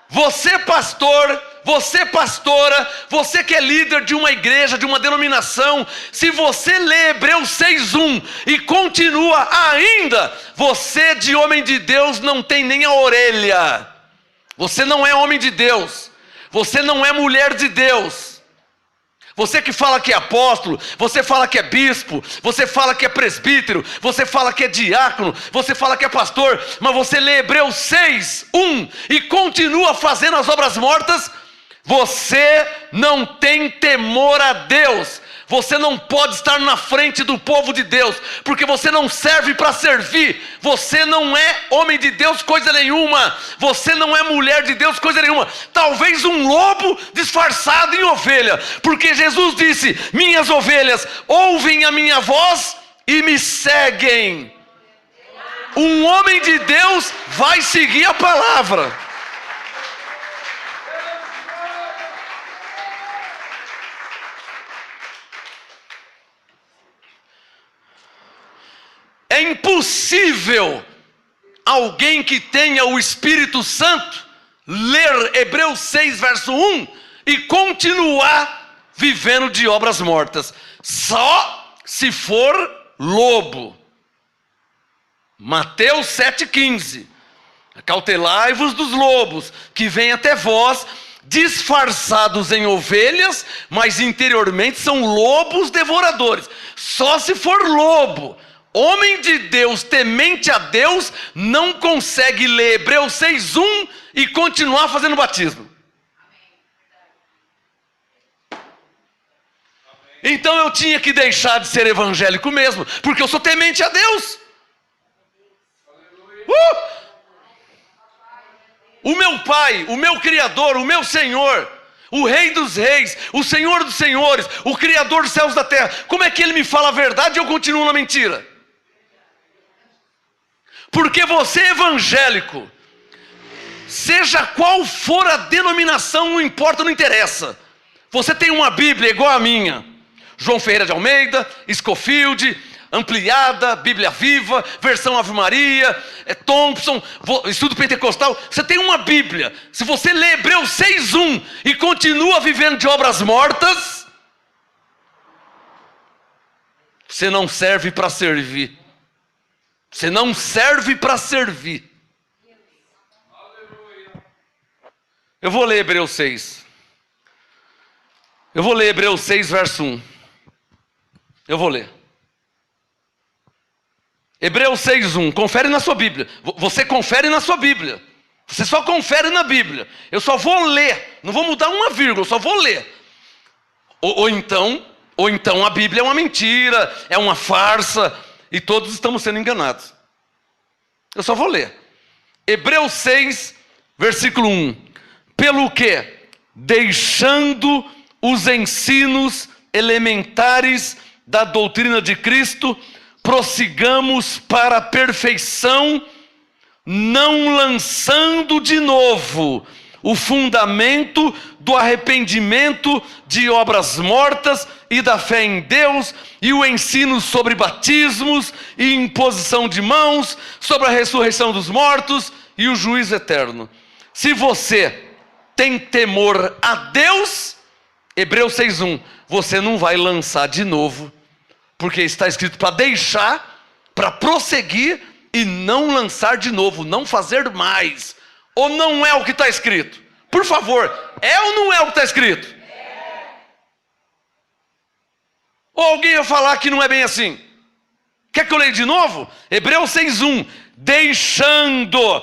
Você, pastor, você, pastora, você que é líder de uma igreja, de uma denominação, se você lê Hebreus 6:1 e continua ainda, você de homem de Deus não tem nem a orelha. Você não é homem de Deus, você não é mulher de Deus. Você que fala que é apóstolo, você fala que é bispo, você fala que é presbítero, você fala que é diácono, você fala que é pastor, mas você lê Hebreus 6:1 e continua fazendo as obras mortas, você não tem temor a Deus, Você não pode estar na frente do povo de Deus, porque você não serve para servir. Você não é homem de Deus coisa nenhuma. Você não é mulher de Deus coisa nenhuma. Talvez um lobo disfarçado em ovelha, porque Jesus disse: minhas ovelhas ouvem a minha voz e me seguem. Um homem de Deus vai seguir a palavra. É impossível alguém que tenha o Espírito Santo ler Hebreus 6, verso 1 e continuar vivendo de obras mortas. Só se for lobo. Mateus 7,15. Acautelai-vos dos lobos, que vêm até vós, disfarçados em ovelhas, mas interiormente são lobos devoradores. Só se for lobo. Homem de Deus, temente a Deus, não consegue ler Hebreus 6,1 e continuar fazendo batismo. Então eu tinha que deixar de ser evangélico mesmo, porque eu sou temente a Deus. O meu Pai, o meu Criador, o meu Senhor, o Rei dos Reis, o Senhor dos Senhores, o Criador dos céus e da terra, como é que Ele me fala a verdade e eu continuo na mentira? Porque você é evangélico, seja qual for a denominação, não importa, não interessa. Você tem uma Bíblia igual a minha, João Ferreira de Almeida, Scofield, ampliada, Bíblia Viva, versão Ave Maria, Thompson, estudo pentecostal. Você tem uma Bíblia. Se você lê Hebreus 6,1 e continua vivendo de obras mortas, você não serve para servir. Você não serve para servir. Eu vou ler Hebreus 6. Eu vou ler Hebreus 6, verso 1. Eu vou ler. Hebreus 6,1. Confere na sua Bíblia. Você confere na sua Bíblia. Você só confere na Bíblia. Eu só vou ler. Não vou mudar uma vírgula, eu só vou ler. Ou então a Bíblia é uma mentira, é uma farsa, e todos estamos sendo enganados. Eu só vou ler. Hebreus 6, versículo 1. Pelo que, deixando os ensinos elementares da doutrina de Cristo, prossigamos para a perfeição, não lançando de novo o fundamento do arrependimento de obras mortas e da fé em Deus, e o ensino sobre batismos e imposição de mãos, sobre a ressurreição dos mortos e o juízo eterno. Se você tem temor a Deus, Hebreus 6,1, você não vai lançar de novo, porque está escrito para deixar, para prosseguir e não lançar de novo, não fazer mais. Ou não é o que está escrito? Por favor, é ou não é o que está escrito? Ou alguém vai falar que não é bem assim? Quer que eu leia de novo? Hebreus 6,1. Deixando.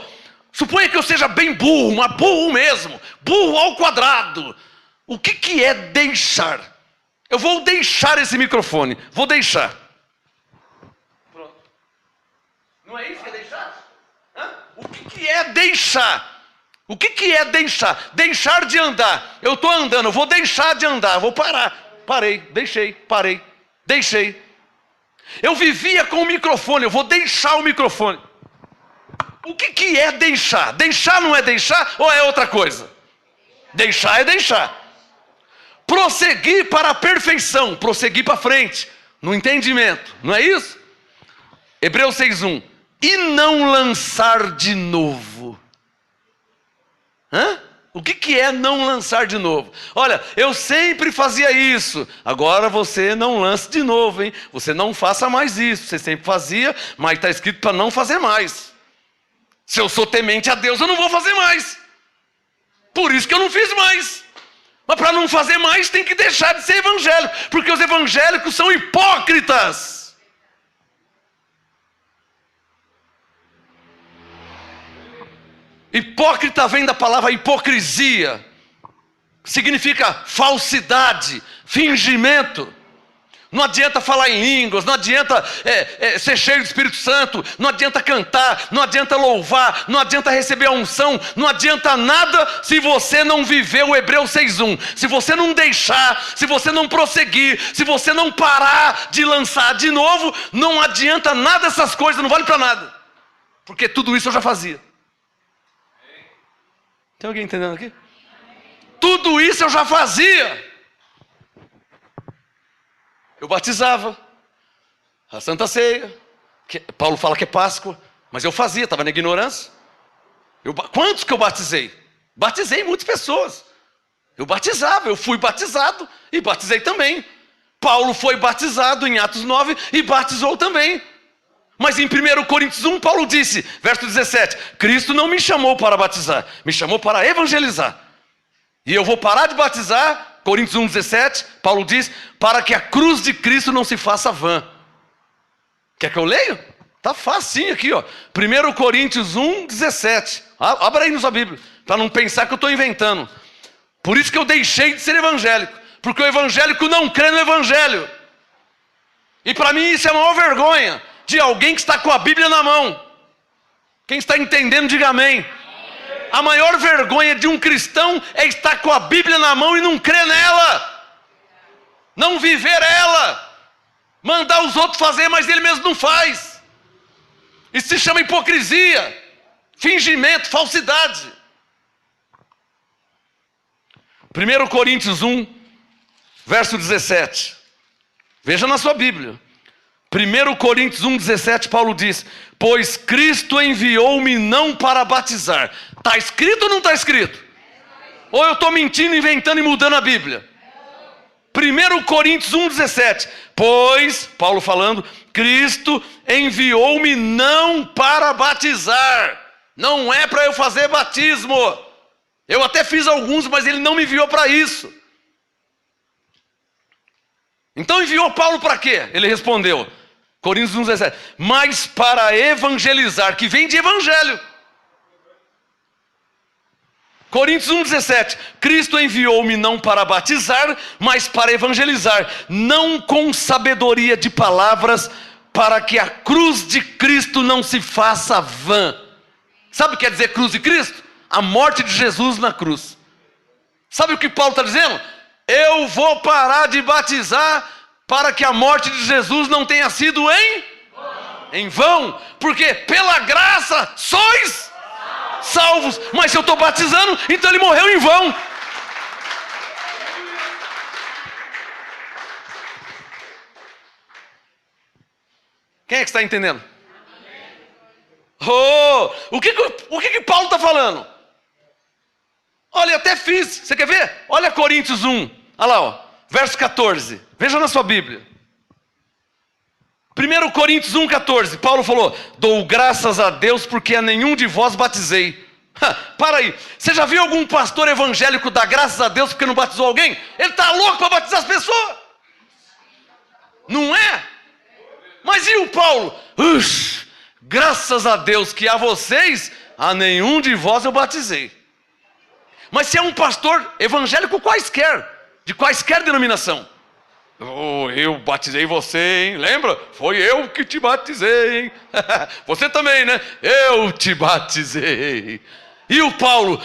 Suponha que eu seja bem burro, mas burro mesmo. Burro ao quadrado. O que é deixar? Eu vou deixar esse microfone. Vou deixar. Pronto. Não é isso que é deixar? Hã? O que é deixar? O que é deixar? Deixar de andar. Eu estou andando, eu vou deixar de andar, eu vou parar. Parei, deixei, parei, deixei. Eu vivia com o microfone, eu vou deixar o microfone. O que é deixar? Deixar não é deixar ou é outra coisa? Deixar é deixar. Prosseguir para a perfeição, prosseguir para frente, no entendimento, não é isso? Hebreus 6,1. E não lançar de novo. Hã? O que é não lançar de novo? Olha, eu sempre fazia isso. Agora você não lance de novo, hein? Você não faça mais isso. Você sempre fazia, mas está escrito para não fazer mais. Se eu sou temente a Deus, eu não vou fazer mais. Por isso que eu não fiz mais. Mas para não fazer mais, tem que deixar de ser evangélico. Porque os evangélicos são hipócritas. Hipócrita vem da palavra hipocrisia. Significa falsidade, fingimento. Não adianta falar em línguas, não adianta ser cheio do Espírito Santo, não adianta cantar, não adianta louvar, não adianta receber a unção, não adianta nada se você não viver o Hebreus 6:1. Se você não deixar, se você não prosseguir, se você não parar de lançar de novo, não adianta nada essas coisas, não vale para nada. Porque tudo isso eu já fazia. Tem alguém entendendo aqui? Tudo isso eu já fazia. Eu batizava, a Santa Ceia, Paulo fala que é Páscoa, mas eu fazia, estava na ignorância. Quantos que eu batizei? Batizei muitas pessoas. Eu batizava, eu fui batizado e batizei também. Paulo foi batizado em Atos 9 e batizou também. Mas em 1 Coríntios 1, Paulo disse, verso 17, Cristo não me chamou para batizar, me chamou para evangelizar. E eu vou parar de batizar, Coríntios 1,17, Paulo diz, para que a cruz de Cristo não se faça vã. Quer que eu leia? Tá facinho aqui, ó. 1 Coríntios 1,17. Abra aí na sua Bíblia, para não pensar que eu estou inventando. Por isso que eu deixei de ser evangélico, porque o evangélico não crê no evangelho. E para mim isso é a maior vergonha de alguém que está com a Bíblia na mão. Quem está entendendo, diga amém. A maior vergonha de um cristão é estar com a Bíblia na mão e não crer nela. Não viver ela. Mandar os outros fazer, mas ele mesmo não faz. Isso se chama hipocrisia, fingimento, falsidade. 1 Coríntios 1, verso 17. Veja na sua Bíblia. 1 Coríntios 1,17, Paulo diz, pois Cristo enviou-me não para batizar. Está escrito ou não está escrito? Ou eu estou mentindo, inventando e mudando a Bíblia? 1 Coríntios 1,17, pois, Paulo falando, Cristo enviou-me não para batizar. Não é para eu fazer batismo. Eu até fiz alguns, mas ele não me enviou para isso. Então enviou Paulo para quê? Ele respondeu, Coríntios 1,17, mas para evangelizar, que vem de evangelho. Coríntios 1,17, Cristo enviou-me não para batizar, mas para evangelizar, não com sabedoria de palavras, para que a cruz de Cristo não se faça vã. Sabe o que quer dizer cruz de Cristo? A morte de Jesus na cruz. Sabe o que Paulo está dizendo? Eu vou parar de batizar para que a morte de Jesus não tenha sido em vão, porque pela graça sois salvos, mas se eu estou batizando, então ele morreu em vão. Quem é que está entendendo? Oh, o que Paulo está falando? Olha, eu até fiz, você quer ver? Olha Coríntios 1, olha lá, ó, verso 14, veja na sua Bíblia. 1 Coríntios 1,14, Paulo falou, dou graças a Deus porque a nenhum de vós batizei. Para aí, você já viu algum pastor evangélico dar graças a Deus porque não batizou alguém? Ele está louco para batizar as pessoas. Não é? Mas e o Paulo? Graças a Deus que a vocês, a nenhum de vós eu batizei. Mas se é um pastor evangélico quaisquer, de quaisquer denominação, eu batizei você, hein? Lembra? Foi eu que te batizei, hein? Você também, né? Eu te batizei. E o Paulo,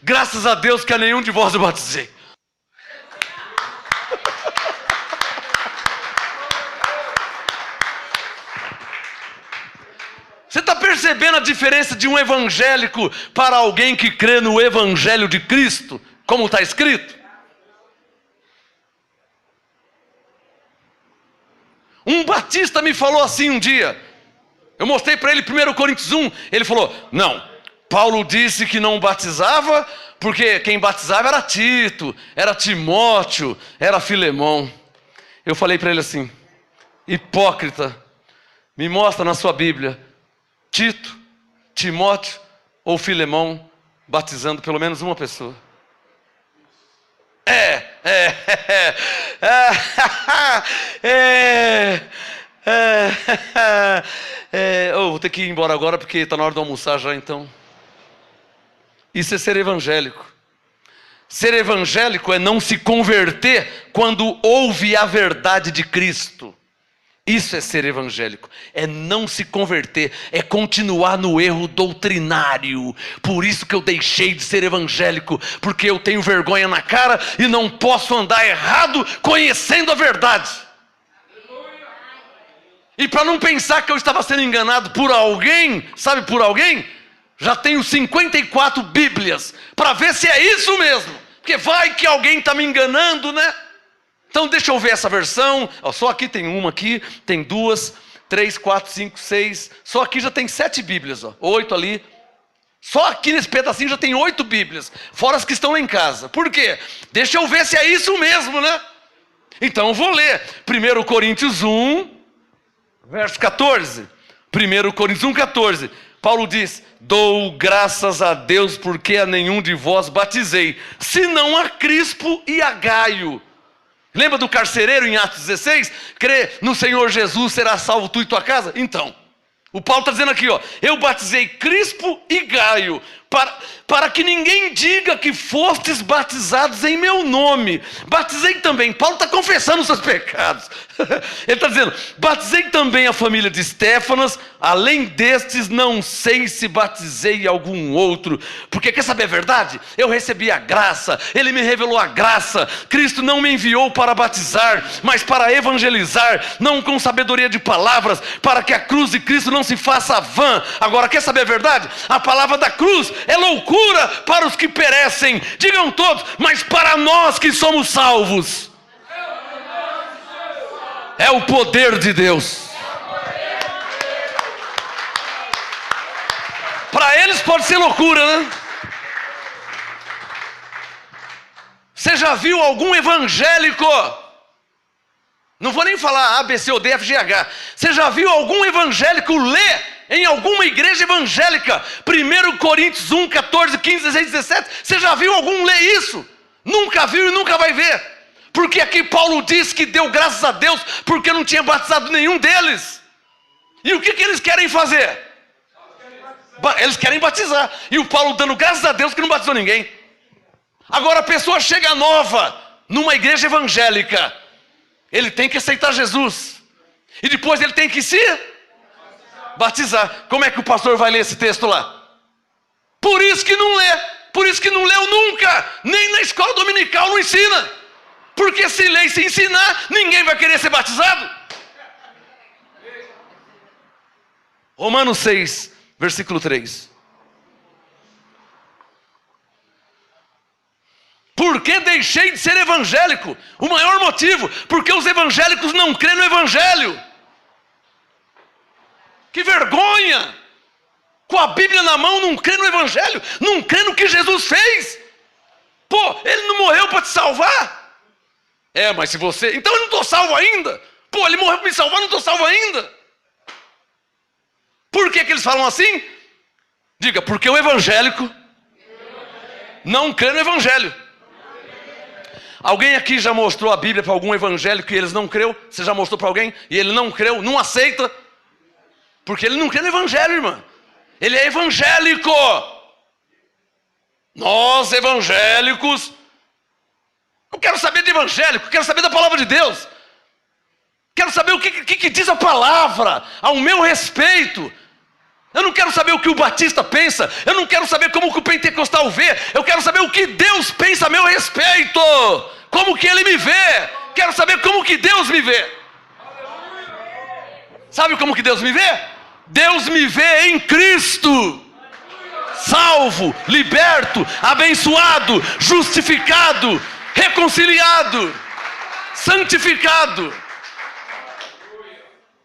graças a Deus que a nenhum de vós eu batizei. Você está percebendo a diferença de um evangélico para alguém que crê no evangelho de Cristo, como está escrito? Um batista me falou assim um dia, eu mostrei para ele 1 Coríntios 1, ele falou, não, Paulo disse que não batizava, porque quem batizava era Tito, era Timóteo, era Filemão. Eu falei para ele assim, hipócrita, me mostra na sua Bíblia, Tito, Timóteo ou Filemão batizando pelo menos uma pessoa. Vou ter que ir embora agora porque está na hora de almoçar já então. Isso é ser evangélico. Ser evangélico é não se converter quando ouve a verdade de Cristo. Isso é ser evangélico, é não se converter, é continuar no erro doutrinário. Por isso que eu deixei de ser evangélico, porque eu tenho vergonha na cara e não posso andar errado conhecendo a verdade. E para não pensar que eu estava sendo enganado por alguém, sabe por alguém? Já tenho 54 Bíblias, para ver se é isso mesmo, porque vai que alguém está me enganando, né? Então deixa eu ver essa versão. Só aqui tem uma, aqui tem 2, 3, 4, 5, 6. Só aqui já tem 7 Bíblias, 8 ali. Só aqui nesse pedacinho já tem 8 Bíblias, fora as que estão lá em casa. Por quê? Deixa eu ver se é isso mesmo, né? Então eu vou ler 1 Coríntios 1, verso 14. 1 Coríntios 1, 14. Paulo diz: dou graças a Deus porque a nenhum de vós batizei, senão a Crispo e a Gaio. Lembra do carcereiro em Atos 16? Crê no Senhor Jesus, será salvo tu e tua casa? Então, o Paulo está dizendo aqui, eu batizei Crispo e Gaio, para que ninguém diga que fostes batizados em meu nome. Batizei também, Paulo está confessando os seus pecados. Ele está dizendo, batizei também a família de Estéfanas, além destes não sei se batizei algum outro. Porque quer saber a verdade? Eu recebi a graça, ele me revelou a graça. Cristo não me enviou para batizar, mas para evangelizar, não com sabedoria de palavras, para que a cruz de Cristo não se faça vã. Agora quer saber a verdade? A palavra da cruz é loucura para os que perecem, digam todos, mas para nós que somos salvos, é o poder de Deus. Para eles pode ser loucura, né? Você já viu algum evangélico? Não vou nem falar A, B, C, O, D, F, G, H. Você já viu algum evangélico ler em alguma igreja evangélica 1 Coríntios 1, 14, 15, 16, 17? Você já viu algum ler isso? Nunca viu e nunca vai ver. Porque aqui Paulo diz que deu graças a Deus porque não tinha batizado nenhum deles. E o que eles querem fazer? Eles querem batizar. E o Paulo dando graças a Deus que não batizou ninguém. Agora a pessoa chega nova numa igreja evangélica, ele tem que aceitar Jesus. E depois ele tem que se batizar. Como é que o pastor vai ler esse texto lá? Por isso que não lê. Por isso que não leu nunca. Nem na escola dominical não ensina. Porque se ler e se ensinar, ninguém vai querer ser batizado. Romanos 6, versículo 3. Por que deixei de ser evangélico? O maior motivo, porque os evangélicos não creem no evangelho. Que vergonha! Com a Bíblia na mão, não crê no evangelho, não crê no que Jesus fez. Pô, ele não morreu para te salvar? Mas se você... Então eu não estou salvo ainda. Pô, ele morreu para me salvar, não estou salvo ainda. Por que eles falam assim? Diga, porque o evangélico não crê no evangelho. Alguém aqui já mostrou a Bíblia para algum evangélico e eles não creu? Você já mostrou para alguém e ele não creu, não aceita? Porque ele não crê no evangelho, irmã. Ele é evangélico. Nós evangélicos, não quero saber de evangélico, quero saber da palavra de Deus. Quero saber o que diz a palavra ao meu respeito. Eu não quero saber o que o batista pensa. Eu não quero saber como que o pentecostal vê. Eu quero saber o que Deus pensa a meu respeito. Como que ele me vê. Quero saber como que Deus me vê. Sabe como que Deus me vê? Deus me vê em Cristo. Salvo, liberto, abençoado, justificado, reconciliado, santificado.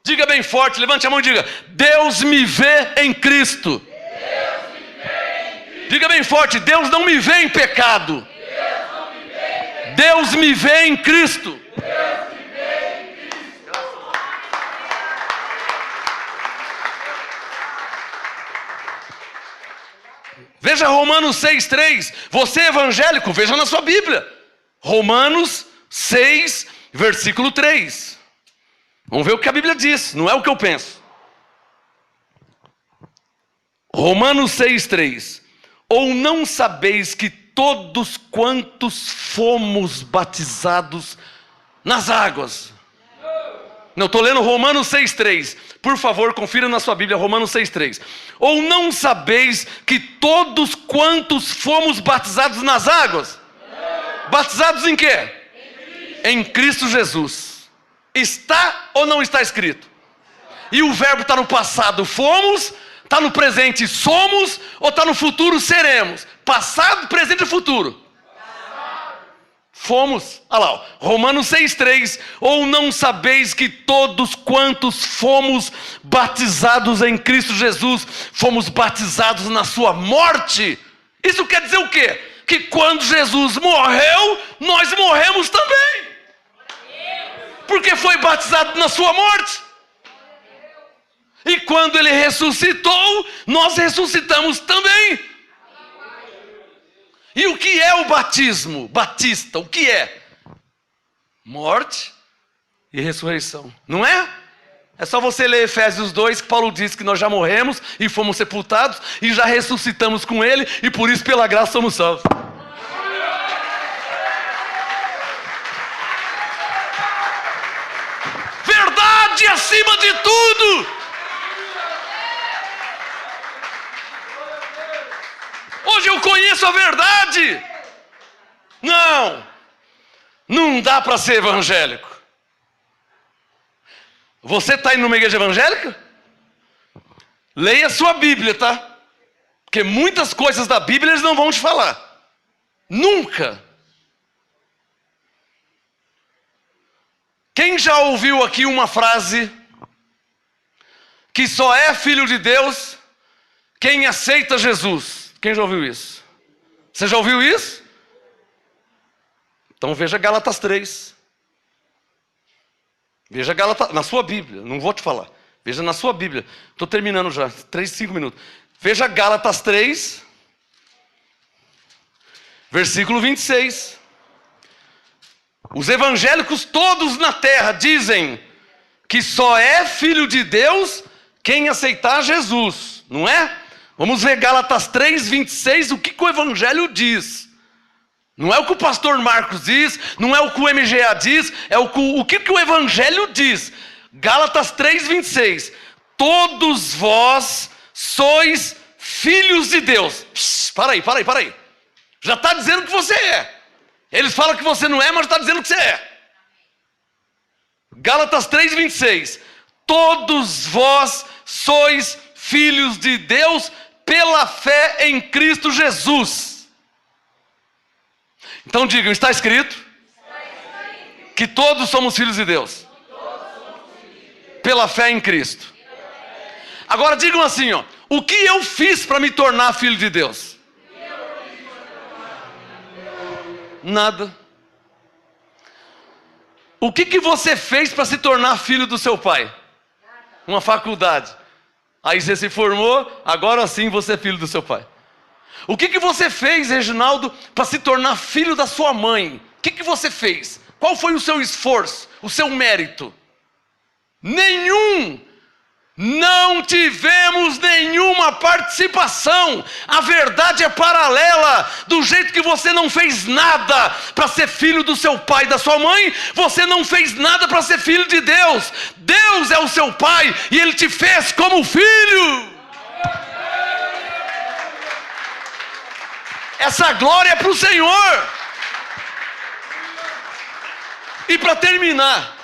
Diga bem forte, levante a mão e diga: Deus me vê em Cristo. Diga bem forte: Deus não me vê em pecado. Deus me vê em Cristo. Veja Romanos 6,3. Você evangélico, veja na sua Bíblia. Romanos 6, versículo 3. Vamos ver o que a Bíblia diz, não é o que eu penso. Romanos 6,3. Ou não sabeis que todos quantos fomos batizados nas águas. Não, estou lendo Romanos 6,3. Por favor, confira na sua Bíblia, Romanos 6,3. Ou não sabeis que todos quantos fomos batizados nas águas? Batizados em quê? Em Cristo Jesus. Está ou não está escrito? E o verbo está no passado, fomos. Está no presente, somos. Ou está no futuro, seremos? Passado, presente e futuro. Fomos. Olha lá, Romanos 6,3. Ou não sabeis que todos quantos fomos batizados em Cristo Jesus, fomos batizados na sua morte? Isso quer dizer o quê? Que quando Jesus morreu, nós morremos também. Porque foi batizado na sua morte. E quando ele ressuscitou, nós ressuscitamos também. E o que é o batismo? Batista, o que é? Morte e ressurreição, não é? É só você ler Efésios 2, que Paulo diz que nós já morremos e fomos sepultados e já ressuscitamos com ele, e por isso pela graça somos salvos. Verdade acima de tudo. Hoje eu conheço a verdade. Não dá para ser evangélico. Você está indo numa igreja evangélica? Leia a sua Bíblia, tá? Porque muitas coisas da Bíblia eles não vão te falar. Nunca. Quem já ouviu aqui uma frase que só é filho de Deus quem aceita Jesus? Quem já ouviu isso? Você já ouviu isso? Então veja Gálatas 3. Veja Gálatas, na sua Bíblia, não vou te falar. Veja na sua Bíblia. Estou terminando já, 5 minutos. Veja Gálatas 3, versículo 26. Os evangélicos todos na terra dizem que só é filho de Deus quem aceitar Jesus, não é? Vamos ver Gálatas 3, 26, o que o Evangelho diz. Não é o que o pastor Marcos diz, não é o que o MGA diz, é o que o Evangelho diz. Gálatas 3, 26. Todos vós sois filhos de Deus. Para aí. Já está dizendo que você é. Eles falam que você não é, mas está dizendo que você é. Gálatas 3, 26. Todos vós sois filhos de Deus pela fé em Cristo Jesus. Então digam, está escrito que todos somos filhos de Deus pela fé em Cristo. Agora digam assim, ó, o que eu fiz para me tornar filho de Deus? Nada. O que você fez para se tornar filho do seu pai? Uma faculdade. Aí você se formou, agora sim você é filho do seu pai. O que você fez, Reginaldo, para se tornar filho da sua mãe? O que você fez? Qual foi o seu esforço, o seu mérito? Nenhum. Não tivemos nenhuma participação. A verdade é paralela. Do jeito que você não fez nada para ser filho do seu pai e da sua mãe, você não fez nada para ser filho de Deus. Deus é o seu pai e Ele te fez como filho. Essa glória é para o Senhor. E para terminar,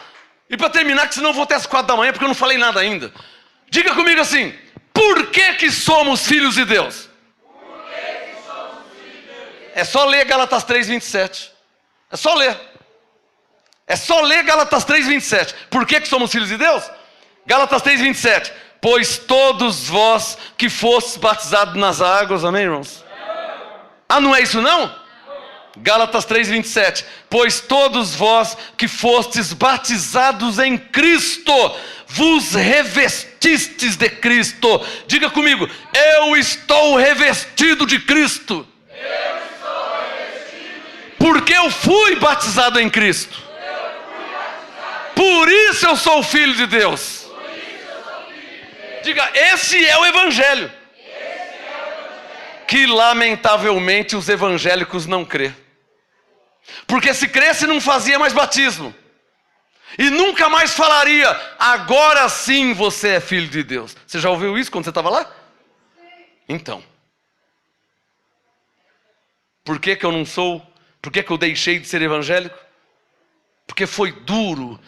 que senão eu vou até as 4 da manhã, porque eu não falei nada ainda. Diga comigo assim, por que somos filhos de Deus? É só ler Gálatas 3, 27. É só ler. É só ler Gálatas 3, 27. Por que somos filhos de Deus? Gálatas 3, 27. Pois todos vós que fostes batizados nas águas, amém, irmãos? Ah, não é isso não? Gálatas 3, 27. Pois todos vós que fostes batizados em Cristo, vos revestistes de Cristo. Diga comigo, eu estou revestido de Cristo. Eu estou revestido de Cristo. Porque eu fui batizado em Cristo. Por isso eu sou filho de Deus. Diga, esse é o Evangelho. que lamentavelmente os evangélicos não crê. Porque se cresce não fazia mais batismo. E nunca mais falaria, agora sim você é filho de Deus. Você já ouviu isso quando você estava lá? Então. Por que eu não sou? Por que eu deixei de ser evangélico? Porque foi duro.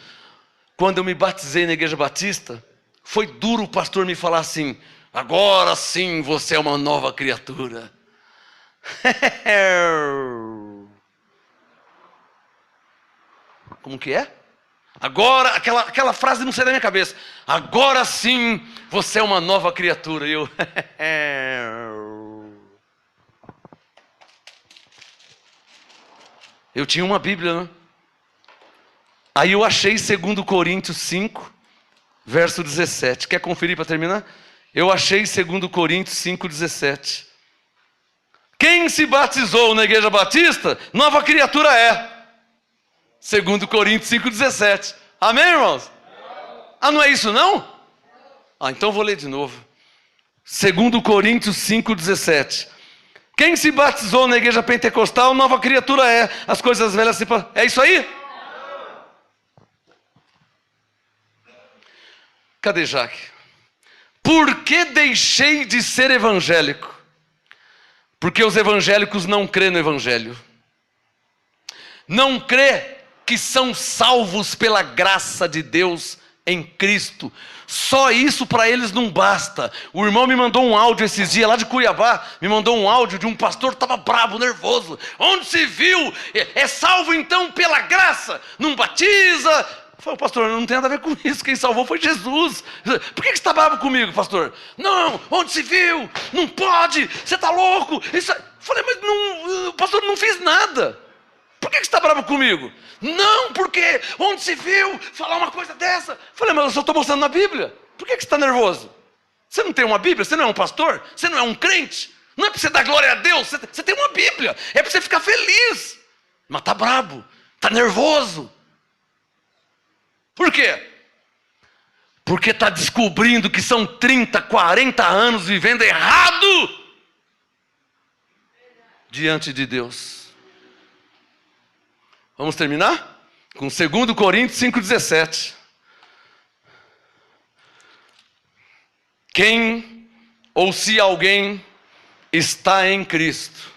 Quando eu me batizei na Igreja Batista, foi duro o pastor me falar assim, agora sim você é uma nova criatura. Como que é? Agora, aquela frase não sai da minha cabeça. Agora sim você é uma nova criatura. E eu... Eu tinha uma Bíblia, né? Aí eu achei 2 Coríntios 5, verso 17. Quer conferir para terminar? Eu achei 2 Coríntios 5, 17. Quem se batizou na Igreja Batista, nova criatura é. 2 Coríntios 5, 17. Amém, irmãos? Ah, não é isso não? Ah, então vou ler de novo. 2 Coríntios 5, 17. Quem se batizou na Igreja Pentecostal, nova criatura é. As coisas velhas se... É isso aí? Cadê Jaque? Por que deixei de ser evangélico? Porque os evangélicos não crêem no Evangelho. Não crê que são salvos pela graça de Deus em Cristo. Só isso para eles não basta. O irmão me mandou um áudio esses dias lá de Cuiabá. Me mandou um áudio de um pastor que estava bravo, nervoso. Onde se viu? É salvo então pela graça? Não batiza? Eu falei, pastor, não tem nada a ver com isso. Quem salvou foi Jesus. Por que você está bravo comigo, pastor? Não, onde se viu? Não pode. Você está louco. Isso... Eu falei, mas não, pastor, não fiz nada. Por que você está bravo comigo? Não, porque onde se viu falar uma coisa dessa? Eu falei, mas eu só estou mostrando na Bíblia. Por que você está nervoso? Você não tem uma Bíblia? Você não é um pastor? Você não é um crente? Não é para você dar glória a Deus. Você tem uma Bíblia. É para você ficar feliz. Mas está bravo. Está nervoso. Por quê? Porque está descobrindo que são 30, 40 anos vivendo errado diante de Deus. Vamos terminar? Com 2 Coríntios 5,17. Quem ou se alguém está em Cristo.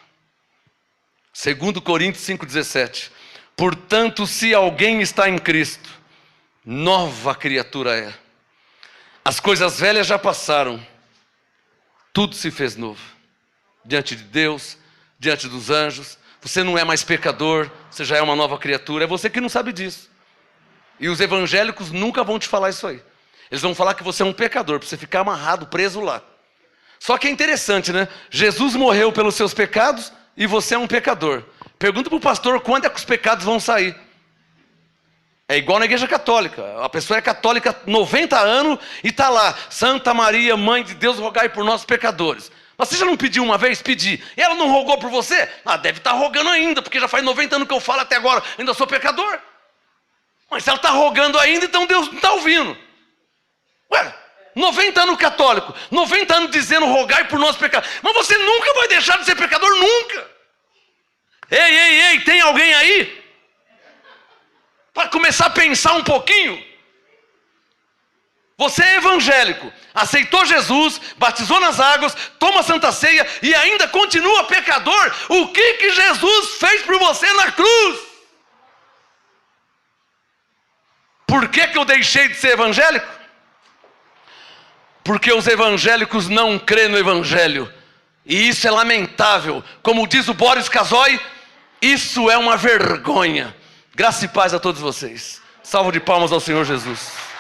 2 Coríntios 5,17. Portanto, se alguém está em Cristo, nova criatura é. As coisas velhas já passaram. Tudo se fez novo. Diante de Deus, diante dos anjos. Você não é mais pecador, você já é uma nova criatura. É você que não sabe disso. E os evangélicos nunca vão te falar isso aí. Eles vão falar que você é um pecador, para você ficar amarrado, preso lá. Só que é interessante, né? Jesus morreu pelos seus pecados e você é um pecador. Pergunta para o pastor quando é que os pecados vão sair. É igual na igreja católica. A pessoa é católica 90 anos e está lá. Santa Maria, Mãe de Deus, rogai por nós pecadores. Mas você já não pediu uma vez? Pedi. E ela não rogou por você? Ah, deve estar rogando ainda, porque já faz 90 anos que eu falo até agora. Ainda sou pecador. Mas se ela está rogando ainda, então Deus não está ouvindo. Ué, 90 anos católico. 90 anos dizendo rogai por nós pecadores. Mas você nunca vai deixar de ser pecador, nunca. Ei, tem alguém aí? Para começar a pensar um pouquinho. Você é evangélico, aceitou Jesus, batizou nas águas, toma a Santa Ceia e ainda continua pecador. O que Jesus fez por você na cruz? Por que eu deixei de ser evangélico? Porque os evangélicos não creem no Evangelho. E isso é lamentável. Como diz o Boris Casoy, isso é uma vergonha. Graça e paz a todos vocês. Salvo de palmas ao Senhor Jesus.